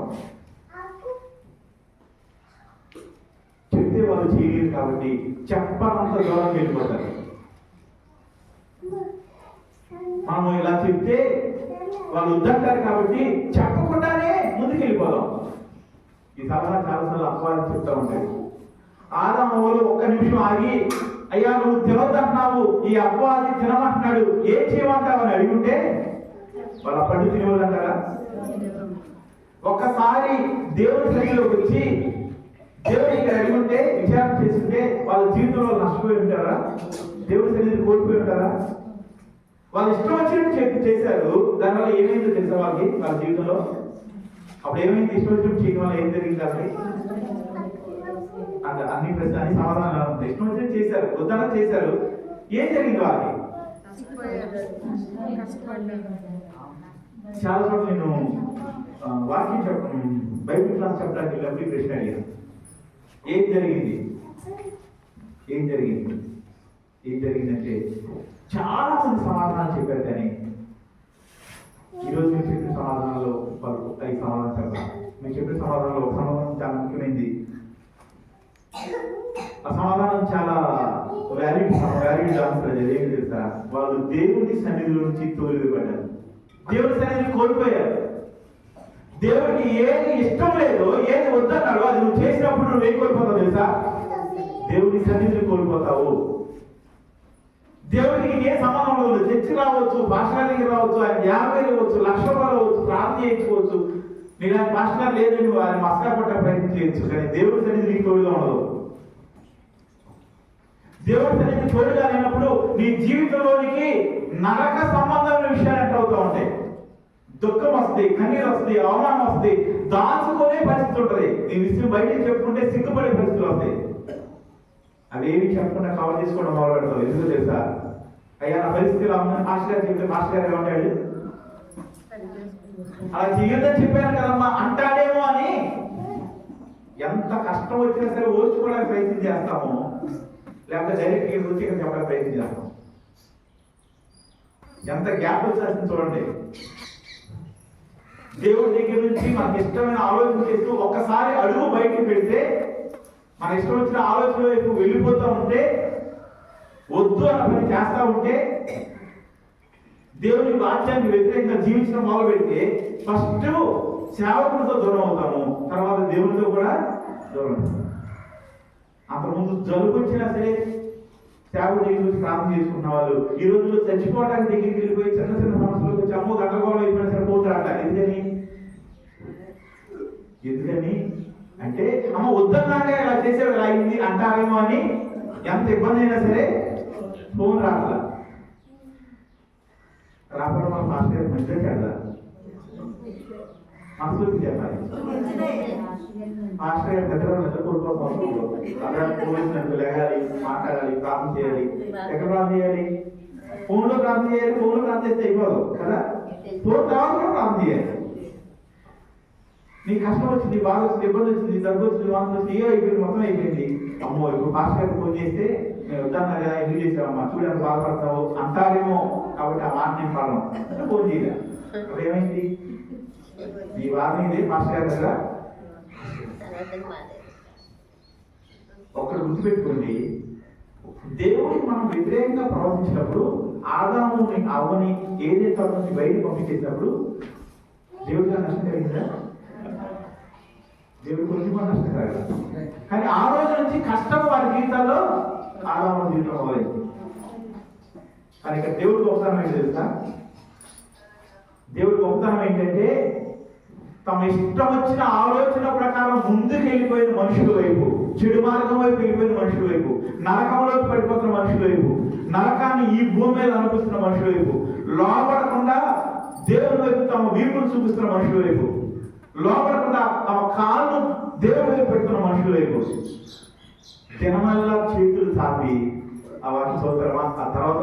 చెప్తే వాళ్ళు చేయలేరు కాబట్టి చెప్పనంత దూరం వెళ్ళిపోతారు. మనము ఇలా చెప్తే వాళ్ళు వద్దంటారు కాబట్టి చెప్పకుండానే ముందుకు వెళ్ళిపోదాం. ఈ సలహా చాలాసార్లు అపవాదం చెప్తా ఉంటాయి. ఆదాము ఒక్క నిమిషం ఆగి, అయ్యా నువ్వు తినవద్దంటున్నావు, ఈ అపవాది తినమంటున్నాడు, ఏం చేయమంటావు అని అడిగుంటే వాళ్ళ పండు తినేవాళ్ళు అంటారా? ఒక్కసారి దేవుడి సన్నిధిలోకి వచ్చి దేవుడు ఇక్కడ అడిగుంటే, విచారణ చేసుకుంటే వాళ్ళ జీవితంలో నష్టపోయి ఉంటారా? దేవుడి సన్నిధిని కోల్పోయి ఉంటారా? వాళ్ళు ఇష్టం వచ్చినట్టు చేశారు. దానివల్ల ఏమైందో తెలుసా వాళ్ళ జీవితంలో? అప్పుడు ఏమైంది? ఇష్టం వచ్చినట్టు చేయడం వల్ల ఏం జరిగింది? అంటే అన్ని ప్రశ్నలు సమాధానం ఇష్టం వచ్చినట్టు చేశారు, ఉద్దాన చేశారు. ఏం జరిగింది వాళ్ళకి? చాలా చోట్ల నేను వాక్యం బైబిల్ క్లాస్ చెప్పడానికి వెళ్ళినప్పుడు ప్రశ్న అడిగాను, ఏం జరిగింది? ఏం జరిగింది? ఏం జరిగిందంటే చాలా మంది సమాధానాలు చెప్పారు. కానీ ఈరోజు మీరు చెప్పిన సమాధానాల్లో వాళ్ళు 5 సమాధానం చెప్పారు. మీరు చెప్పిన సమాధానంలో ఒక సమాధానం చాలా ముఖ్యమైనది. ఆ సమాధానం చాలా వ్యాలిడ్ ఆన్సర్. అదేంటి తెలుసా? వాళ్ళు దేవుడి సన్నిధిలో నుంచి తోలివేయబడ్డారు, దేవుడి సన్నిధిని కోల్పోయారు. దేవుడికి ఏది ఇష్టం లేదో, ఏది వద్దన్నాడో అది నువ్వు చేసినప్పుడు నువ్వేం కోల్పోతావు తెలుసా? దేవుడి సన్నిధిని కోల్పోతావు. దేవుడికి ఏ సంబంధం లేదు. చర్చి రావచ్చు, భాషలకి రావచ్చు, ఆయన 50 ఇవ్వచ్చు, 1,00,000 రూపాయలు అవ్వచ్చు, ప్రార్థన చేయించుకోవచ్చు. మీరు ఆయన భాషలు లేదు, నువ్వు ఆయన మస్కా కొట్టే ప్రయత్నం చేయొచ్చు. కానీ దేవుడి సన్నిధి నీకు తోడుగా ఉండదు. దేవుడి సన్నిధి తోడుగా లేనప్పుడు నీ జీవితంలోనికి నరక సంబంధమైన విషయాలు ఎంటర్ అవుతూ ఉంటాయి. దుఃఖం వస్తుంది, కన్నీరు వస్తుంది, అవమానం వస్తుంది, దాచుకునే పరిస్థితి ఉంటుంది. నీ విషయం బయటకు చెప్పుకుంటే సిగ్గుపడే పరిస్థితులు వస్తాయి. అవేమి చెప్పకుండా కవర్ చేసుకోవడం మొదలు పెడతావు. ఎందుకు తెలుసా? అయ్యా నా పరిస్థితి మాస్టర్ గారు చెప్తే మాస్టర్ గారు ఏమంటాడు? అలా చేయొద్దని చెప్పాను కదమ్మా అంటాడేమో అని ఎంత కష్టం వచ్చినా సరే ఓర్చుకోవడానికి ప్రయత్నం చేస్తాము. లేకపోతే డైరెక్ట్ వచ్చి ఇక్కడ చెప్పడానికి ప్రయత్నం చేస్తాం. ఎంత గ్యాప్ వచ్చేస్తుంది చూడండి. దేవుడి దగ్గర నుంచి మనకి ఇష్టమైన ఆలోచన చేస్తూ ఒక్కసారి అడుగు బయటకు పెడితే మన ఇష్టం వచ్చిన ఆలోచన వైపు వెళ్ళిపోతూ ఉంటే, వద్దు అన్న పని చేస్తూ ఉంటే, దేవుని వాక్యానికి వ్యతిరేకంగా జీవించడం మొదలు పెడితే ఫస్ట్ సేవకులతో దూరం అవుతాము, తర్వాత దేవునితో కూడా దూరం అవుతాము. అంతకుముందు జలుబు వచ్చినా సరే సేవకు దగ్గర నుంచి ప్రార్థన చేసుకున్న వాళ్ళు ఈ రోజుల్లో చచ్చిపోవడానికి దగ్గరికి వెళ్ళిపోయి చిన్న చిన్న సమస్యలకు వచ్చి అమ్మో గందరగోళం అయిపోయినా సరే పోతారట. ఎందుకని అంటే అమ్మ వద్దన్నాగా ఇలా చేసేది ఇలా అయింది అంటారేమో అని ఎంత ఇబ్బంది అయినా సరే ఫోన్ రాట్లా. రాకపోవడం మన మాస్టర్ గారు మంచిగా కదా మనసులోకి చెప్పాలి. మాస్టర్ గారు దగ్గర కోరుకోవాలి, లేగాలి, మాట్లాడాలి, ప్రార్థన చేయాలి. ఎక్కడ ప్రార్థన చేయాలి? ఫోన్లో ప్రార్థన చేయాలి. ఫోన్లో ప్రార్థన చేస్తే అయిపోదు కదా. ఫోన్ తర్వాత కూడా ప్రార్థన చేయాలి. నీకు కష్టం వచ్చింది, బాధ వచ్చింది, ఇబ్బంది వచ్చింది, దగ్గు వచ్చింది, వాసన వచ్చింది, ఏ అయిపోయింది, మొత్తం అయిపోయింది. అమ్మో ఇప్పుడు పాస్టర్ గారికి ఫోన్ చేస్తే నేను వద్దన్నా కదా, ఎందుకు చేసావమ్మా, చూడు ఎంత బాధపడతావు అంటారేమో, కాబట్టి ఆ మాట నేను పడను, ఫోన్ చేయలే. ఇప్పుడు ఏమైంది, ఈ వాదన ఇది పాస్టర్ గారి దగ్గర. ఒక్కడు గుర్తుపెట్టుకోండి, దేవుడికి మనం వ్యతిరేకంగా ప్రవర్తించినప్పుడు, ఆదాముని అవ్వని ఏదైతే తన నుంచి బయటకు పంపించేసినప్పుడు దేవుడికి నష్టం కలిగిందా? దేవుడి కొంచెం నష్టం కలగదు. కానీ ఆ రోజు నుంచి కష్టం వారి జీవితాల్లో ఆదాము జీవితం అవ్వలేదు. కానీ ఇక్కడ దేవుడి గొప్పతనం ఏంటి తెలుసా? దేవుడి గొప్పతనం ఏంటంటే తమ ఇష్టం వచ్చిన ఆలోచన ప్రకారం ముందుకు వెళ్ళిపోయిన మనుషుల వైపు, చెడు మార్గం వైపు వెళ్ళిపోయిన మనుషుల వైపు, నరకంలోకి పడిపోతున్న మనుషుల వైపు, నరకాన్ని ఈ భూమి మీద అనిపిస్తున్న మనుషుల వైపు, లోపడకుండా దేవుని వైపు తమ వీపులు చూపిస్తున్న మనుషుల వైపు, లోపడకుండా తమ కాళ్ళు దేవుని వైపు పెడుతున్న మనుషుల వైపు దినమల్లా చేతులు చాపి ఆ వాటి సోదరమా ఆ తర్వాత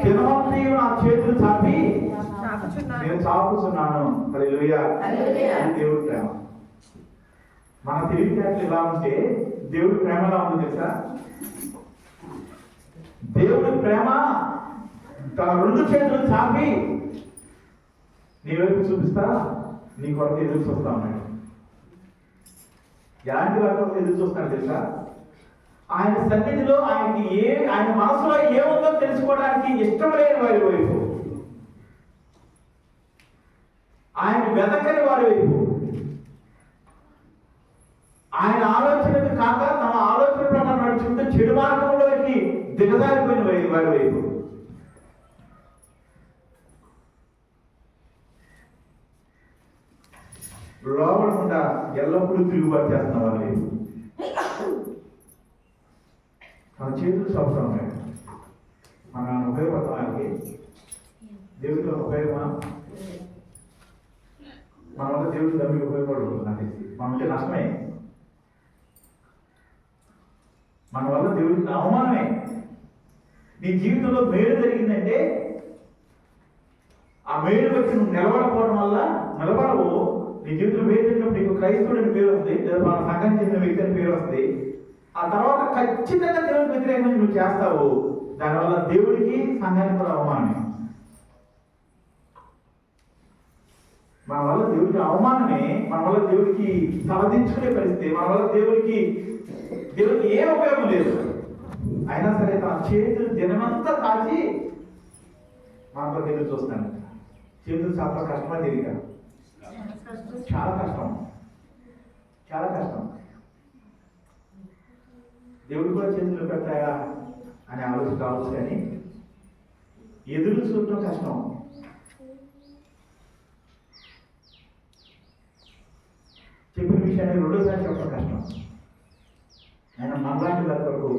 దినమంతయు నా చేతులు చాపి నేను చాపుచున్నాను. హల్లెలూయా. దేవుడి ప్రేమ. మన తెలివితేటలు ఎలా ఉంటే దేవుడి ప్రేమ ఎలా ఉంది తెలుసా? దేవుడి ప్రేమ తన రెండు చేతులు చాపి నీ వైపు చూపిస్తా, నీ కొరకు ఎదురు చూస్తా ఉన్నాడు. ఎలాంటి వారి కొరకు ఎదురు చూస్తాడు తెలుసా? ఆయన సన్నిధిలో ఆయన మనసులో ఏముందో తెలుసుకోవడానికి ఇష్టం లేని వారి వైపు, ఆయన వెతకని వారి వైపు, ఆయన ఆలోచనకు కాక తమ ఆలోచన ప్రకారం నడుచుకుంటే చెడు మార్గంలోకి దిగజారిపోయిన వారి వైపు, లోపడకుండా ఎల్లప్పుడూ తిరుగుబాటు చేస్తున్న వారి వైపు మన చేతులు చూపుతాం. మనం ఉపయోగపడతాం. వాళ్ళకి దేవుడితో ఉపయోగమా? మన వల్ల దేవుడి డబ్బులు ఉపయోగపడదు. నాకు మన ఉంటే నష్టమే, మన వల్ల దేవుడికి అవమానమే. నీ జీవితంలో మేలు జరిగిందంటే ఆ మేలు వచ్చి నువ్వు నిలబడకపోవడం వల్ల నిలబడవు. నీ జీవితంలో మేలు జరిగినప్పుడు నీకు క్రైస్తవుడు అని పేరు వస్తుంది, లేదా మన సంఘానికి చెందిన వ్యక్తి అని పేరు వస్తుంది. ఆ తర్వాత ఖచ్చితంగా దేవుడికి వ్యతిరేకంగా నువ్వు చేస్తావు. దానివల్ల దేవుడికి సంఘానికి కూడా అవమానమే. మన వల్ల దేవుడికి అవమానమే, మన వల్ల దేవుడికి తలదించుకునే పరిస్థితి, మన వల్ల దేవుడికి ఏం ఉపయోగం లేదు. అయినా సరే తన చేతులు దినమంతా కాచి మనతో ఎదురు చూస్తాను. చేతులు చాలా కష్టమా తెలియక? చాలా కష్టం, చాలా కష్టం. దేవుడు కూడా చేతులు పెట్టాయా అని ఆలోచన కావచ్చు, కానీ ఎదురు చూడటం కష్టం. చెప్పిన విషయాన్ని రెండోసారి చెప్పడం కష్టం. ఆయన మనలాంటి వారి వరకు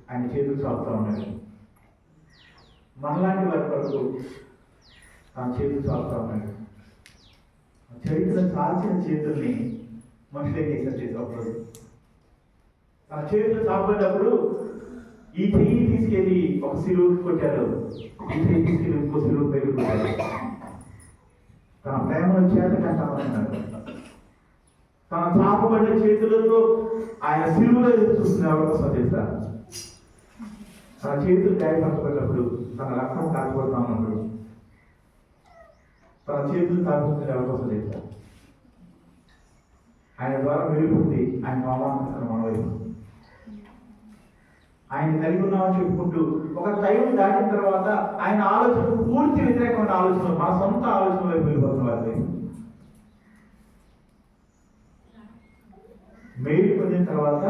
ఆయన చేతులు చాపుతూ ఉన్నాడు. మనలాంటి వారి వరకు తన చేతులు చాపుతూ ఉన్నాడు. చరిత్ర చాల్చిన చేతుల్ని మనుషులే చేసేటప్పుడు తన చేతులు చాపేటప్పుడు ఈ చెయ్యి తీసుకెళ్ళి ఒక సిలువు కొట్టారు, ఈ చెయ్యి తీసుకెళ్ళి ఇంకో సిలువు పేరు కొట్టారు. తన ప్రేమను చేత కంటామన్నాడు. తన చాపబడ్డ చేతులతో ఆయన సిలువలో ఎదురు చూస్తున్న అవకాశం తెలుసా? తన చేతులు గాయపరచబడ్డప్పుడు, తన రక్తం కాకపోతా ఉన్నప్పుడు తన చేతులు తాకుతున్న అవకాశం తెలుసా? ఆయన ద్వారా వెలుగుంది ఆయన అవమానిస్తున్న మన వైపు. ఆయన కలిగి ఉన్నామని చెప్పుకుంటూ ఒక టైం దాటిన తర్వాత ఆయన ఆలోచన పూర్తి వ్యతిరేకమైన ఆలోచన, మన సొంత ఆలోచన వైపు వెళ్ళిపోతున్న వారి మేలు పొందిన తర్వాత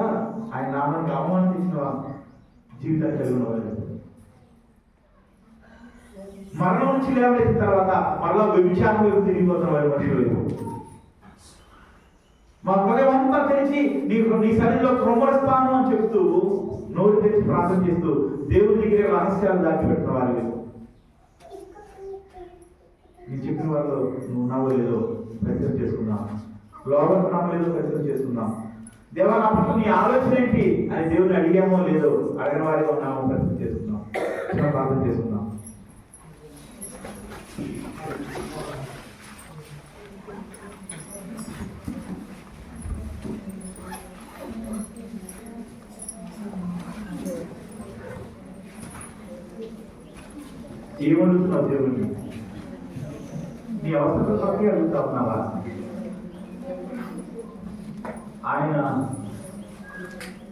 ఆయన నామానికి అవమానించిన జీవితాన్ని కలిగి ఉన్నవారు. మరణం నుంచి లేవలేసిన తర్వాత మరలా వ్యభిచారం వైపు తిరిగిపోతున్న వారి మనుషుల వైపు. మా హృదయం అంతా తెలిసి నీ సన్నిధిలో క్రొమ్మరిస్తాను అని చెప్తూ నోరు తెరిచి ప్రార్థన చేస్తూ దేవుడి దగ్గర రహస్యాలు దాచిపెట్టిన వారి వైపు. నేను చెప్పిన వాళ్ళు నువ్వు ఉన్నావో లేదో ప్రయత్నం చేసుకుందాం, లోపల ఉన్నామో లేదో ప్రయత్నం చేసుకుందాం. దేవా నా పట్ల నీ ఆలోచన ఏంటి అని దేవుడిని అడిగామో లేదో అడిగిన వారిగా ఉన్నామో ప్రయత్నం చేసుకుందాం. చిన్న ప్రార్థన చేసుకుందాం. ఏమడుగుతున్నావు దేవుడిని? నీ అవసరం కొరకే అడుగుతా ఉన్నావా?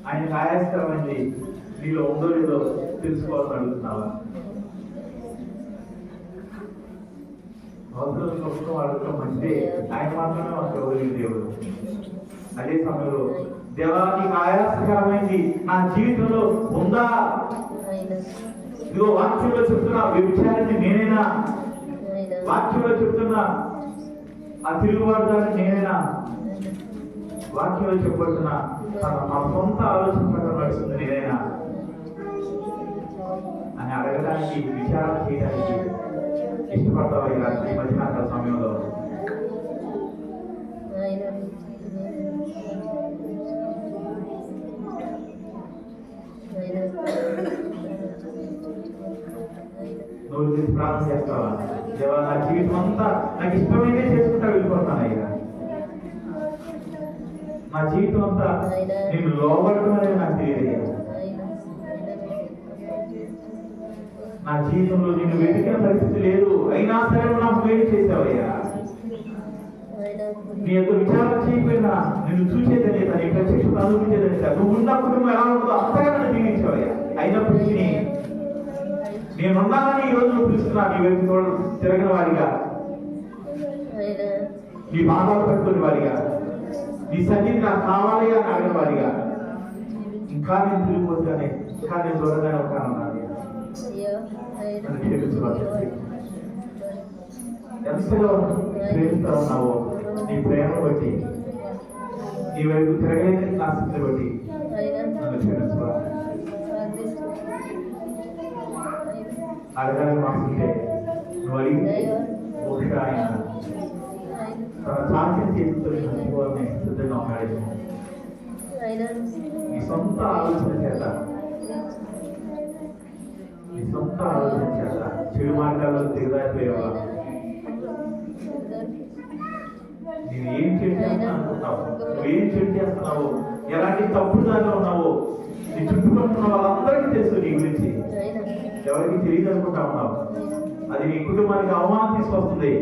ఆయన ఆయాస్కరమైంది నీలో ఉందో లేదో తెలుసుకోవాలని అడుగుతున్నావా? అవసరం కోసం అడగటం మంచిదే, ఆయన మాత్రమే మనకు ఇవ్వగలిగిన దేవుడు. అదే సమయంలో దేవా నీకు ఆయాసకరమైంది నా జీవితంలో ఉందా? ఇదిగో వాక్యంలో చెప్తున్నా వ్యభిచారిని నేనేనా? వాక్యంలో చెప్తున్నా ఆ తిరుగుబాటుదాన్ని నేనేనా? వాక్యంలో చెప్పబడుతున్నా ఆ సొంత ఆలోచన ప్రకారం నడుస్తుంది నేనేనా అని అడగడానికి, విచారణ చేయడానికి ఇష్టపడతావా ఈ రాత్రి మధ్యాహ్న సమయంలో? నువ్వు చేసి ప్రార్థన చేస్తావా? దేవా నా జీవితం అంతా నాకు ఇష్టమైతే చేసుకుంటా వెళ్ళిపోతానయ్యా. నా జీవితం అంతా నేను లోబడటం అనేది నాకు తెలియదయ్యా. నా జీవితంలో నేను వెతికిన పరిస్థితి లేదు, అయినా సరే నాకు వేడి చేసావయ్యా. నీ యొక్క విచారణ చేయకపోయినా నిన్ను చూసేదని, నీ ప్రత్యక్షత అనుభవించేదని, నువ్వు ఉన్న కుటుంబం ఎలా ఉందో అంతగా నన్ను జీవించావయ్యా. అయినప్పటికీ నేనున్నానని ఈ రోజు నువ్వు పిలుస్తున్నా. నీ వైపు తిరగిన వారిగా, నీ బాధలు పెట్టుకునే వారిగా, నీ సన్నిధి నాకు కావాలి అని అడిగిన వారిగా, ఇంకా నేను తిరిగిపోతానే, ఇంకా నేను దూరంగానే ఉంటానన్నా. ఎంతలో ప్రేమిస్తా ఉన్నావో నీ ప్రేమ బట్టి, నీ వైపు తిరగలేని నా స్థితిని బట్టి నన్ను క్షమించుకో. అడగాలని మాకుంటే నువ్వు అడిగితే బహుశా ఆయన తన సాధ్యం చేసుకుని నచ్చుకోవాలని సిద్ధంగా ఉన్నాడు. నీ సొంత ఆలోచన చేత, నీ సొంత ఆలోచన చేత చెడు మార్గాల్లో దిగదారిపోయేవా? నేను ఏం చెడు చేస్తున్నా అనుకుంటావు? నువ్వేం చెడు చేస్తున్నావు, ఎలాంటి తప్పుడు దారిలో ఉన్నావో నీ చుట్టుపక్కల ఉన్న వాళ్ళందరికీ తెలుసు నీ గురించి. ఎవరికి తెలియదు అనుకుంటా ఉన్నావు. అది నీ కుటుంబానికి అవమానం తీసుకొస్తుంది,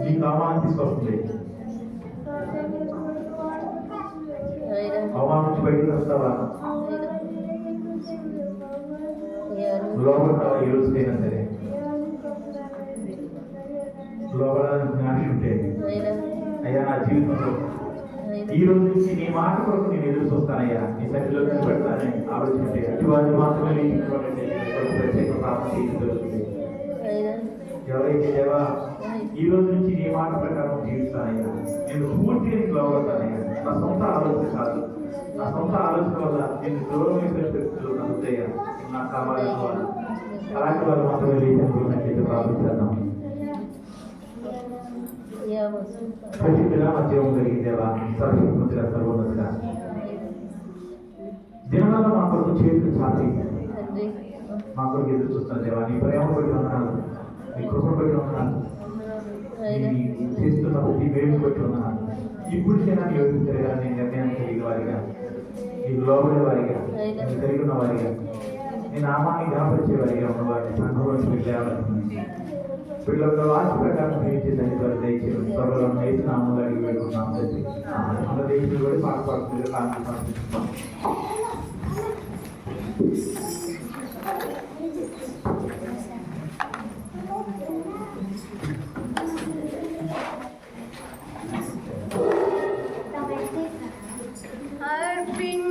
నీకు అవమానం తీసుకొస్తుంది. అవమానం నుంచి బయటకు వస్తావా? లోపడతావా? ఈ రోజుకైనా సరే లోపడానికి జ్ఞానం ఉంటే, అయ్యా నా జీవితంలో ఈ రోజు నుంచి నీ మాట కొరకు నేను ఎదురు చూస్తానయ్యా, నీ సన్నిధిలో పెడతానని ఆలోచించే అటు వారిని మాత్రమే ప్రత్యేక ప్రార్థన చేయడం జరుగుతుంది. ఎవరైతే దేవా ఈ రోజు నుంచి నీ మాట ప్రకారం జీవిస్తానయ్యా, నేను పూర్తిగా నీకు లోపడతానయ్యా. నా సొంత ఆలోచన కాదు, నా సొంత ఆలోచన వల్ల నేను దూరం వ్యక్తులు నమ్ముతాయ్యా. నాకు కావాలని వాళ్ళు అలాంటి వాళ్ళు మాత్రమే లేదని ప్రార్థిస్తున్నాం. ప్రతి పిల్ల మధ్యం కలిగిందేవా సర్వశక్తిమంతుడా, సర్వోన్నతుడా, దినవల్ల మా కొరకు చేతులు చాటి మా కొరకు ఎదురు చూస్తున్నా దేవా. నీ ప్రేమ బట్టి ఉన్నాను, నీ కృపను బట్టి ఉన్నాను, నీ చేస్తున్న ప్రతి వేలు బట్టి ఉన్నాను. ఇప్పుడు నేను నీ వైపు తిరగాలని నిర్ణయాన్ని కలిగిన వారిగా, నీకు లోబడే వారిగా, నేను కలిగి ఉన్న వారిగా, నేను నామాన్ని జ్ఞాపరిచే వారిగా ఉన్నవారిని సంఘంలో వెళ్ళాలని పిల్లలతో వాటి ప్రకారం జీవించేదాన్ని ద్వారా దయచేసి త్వరలో నేతి నామంలో అడిగి పెట్టుకున్నాం. మన దేశంలో కూడా పాట పాడుతుంది కాన్ఫరెన్స్. I've been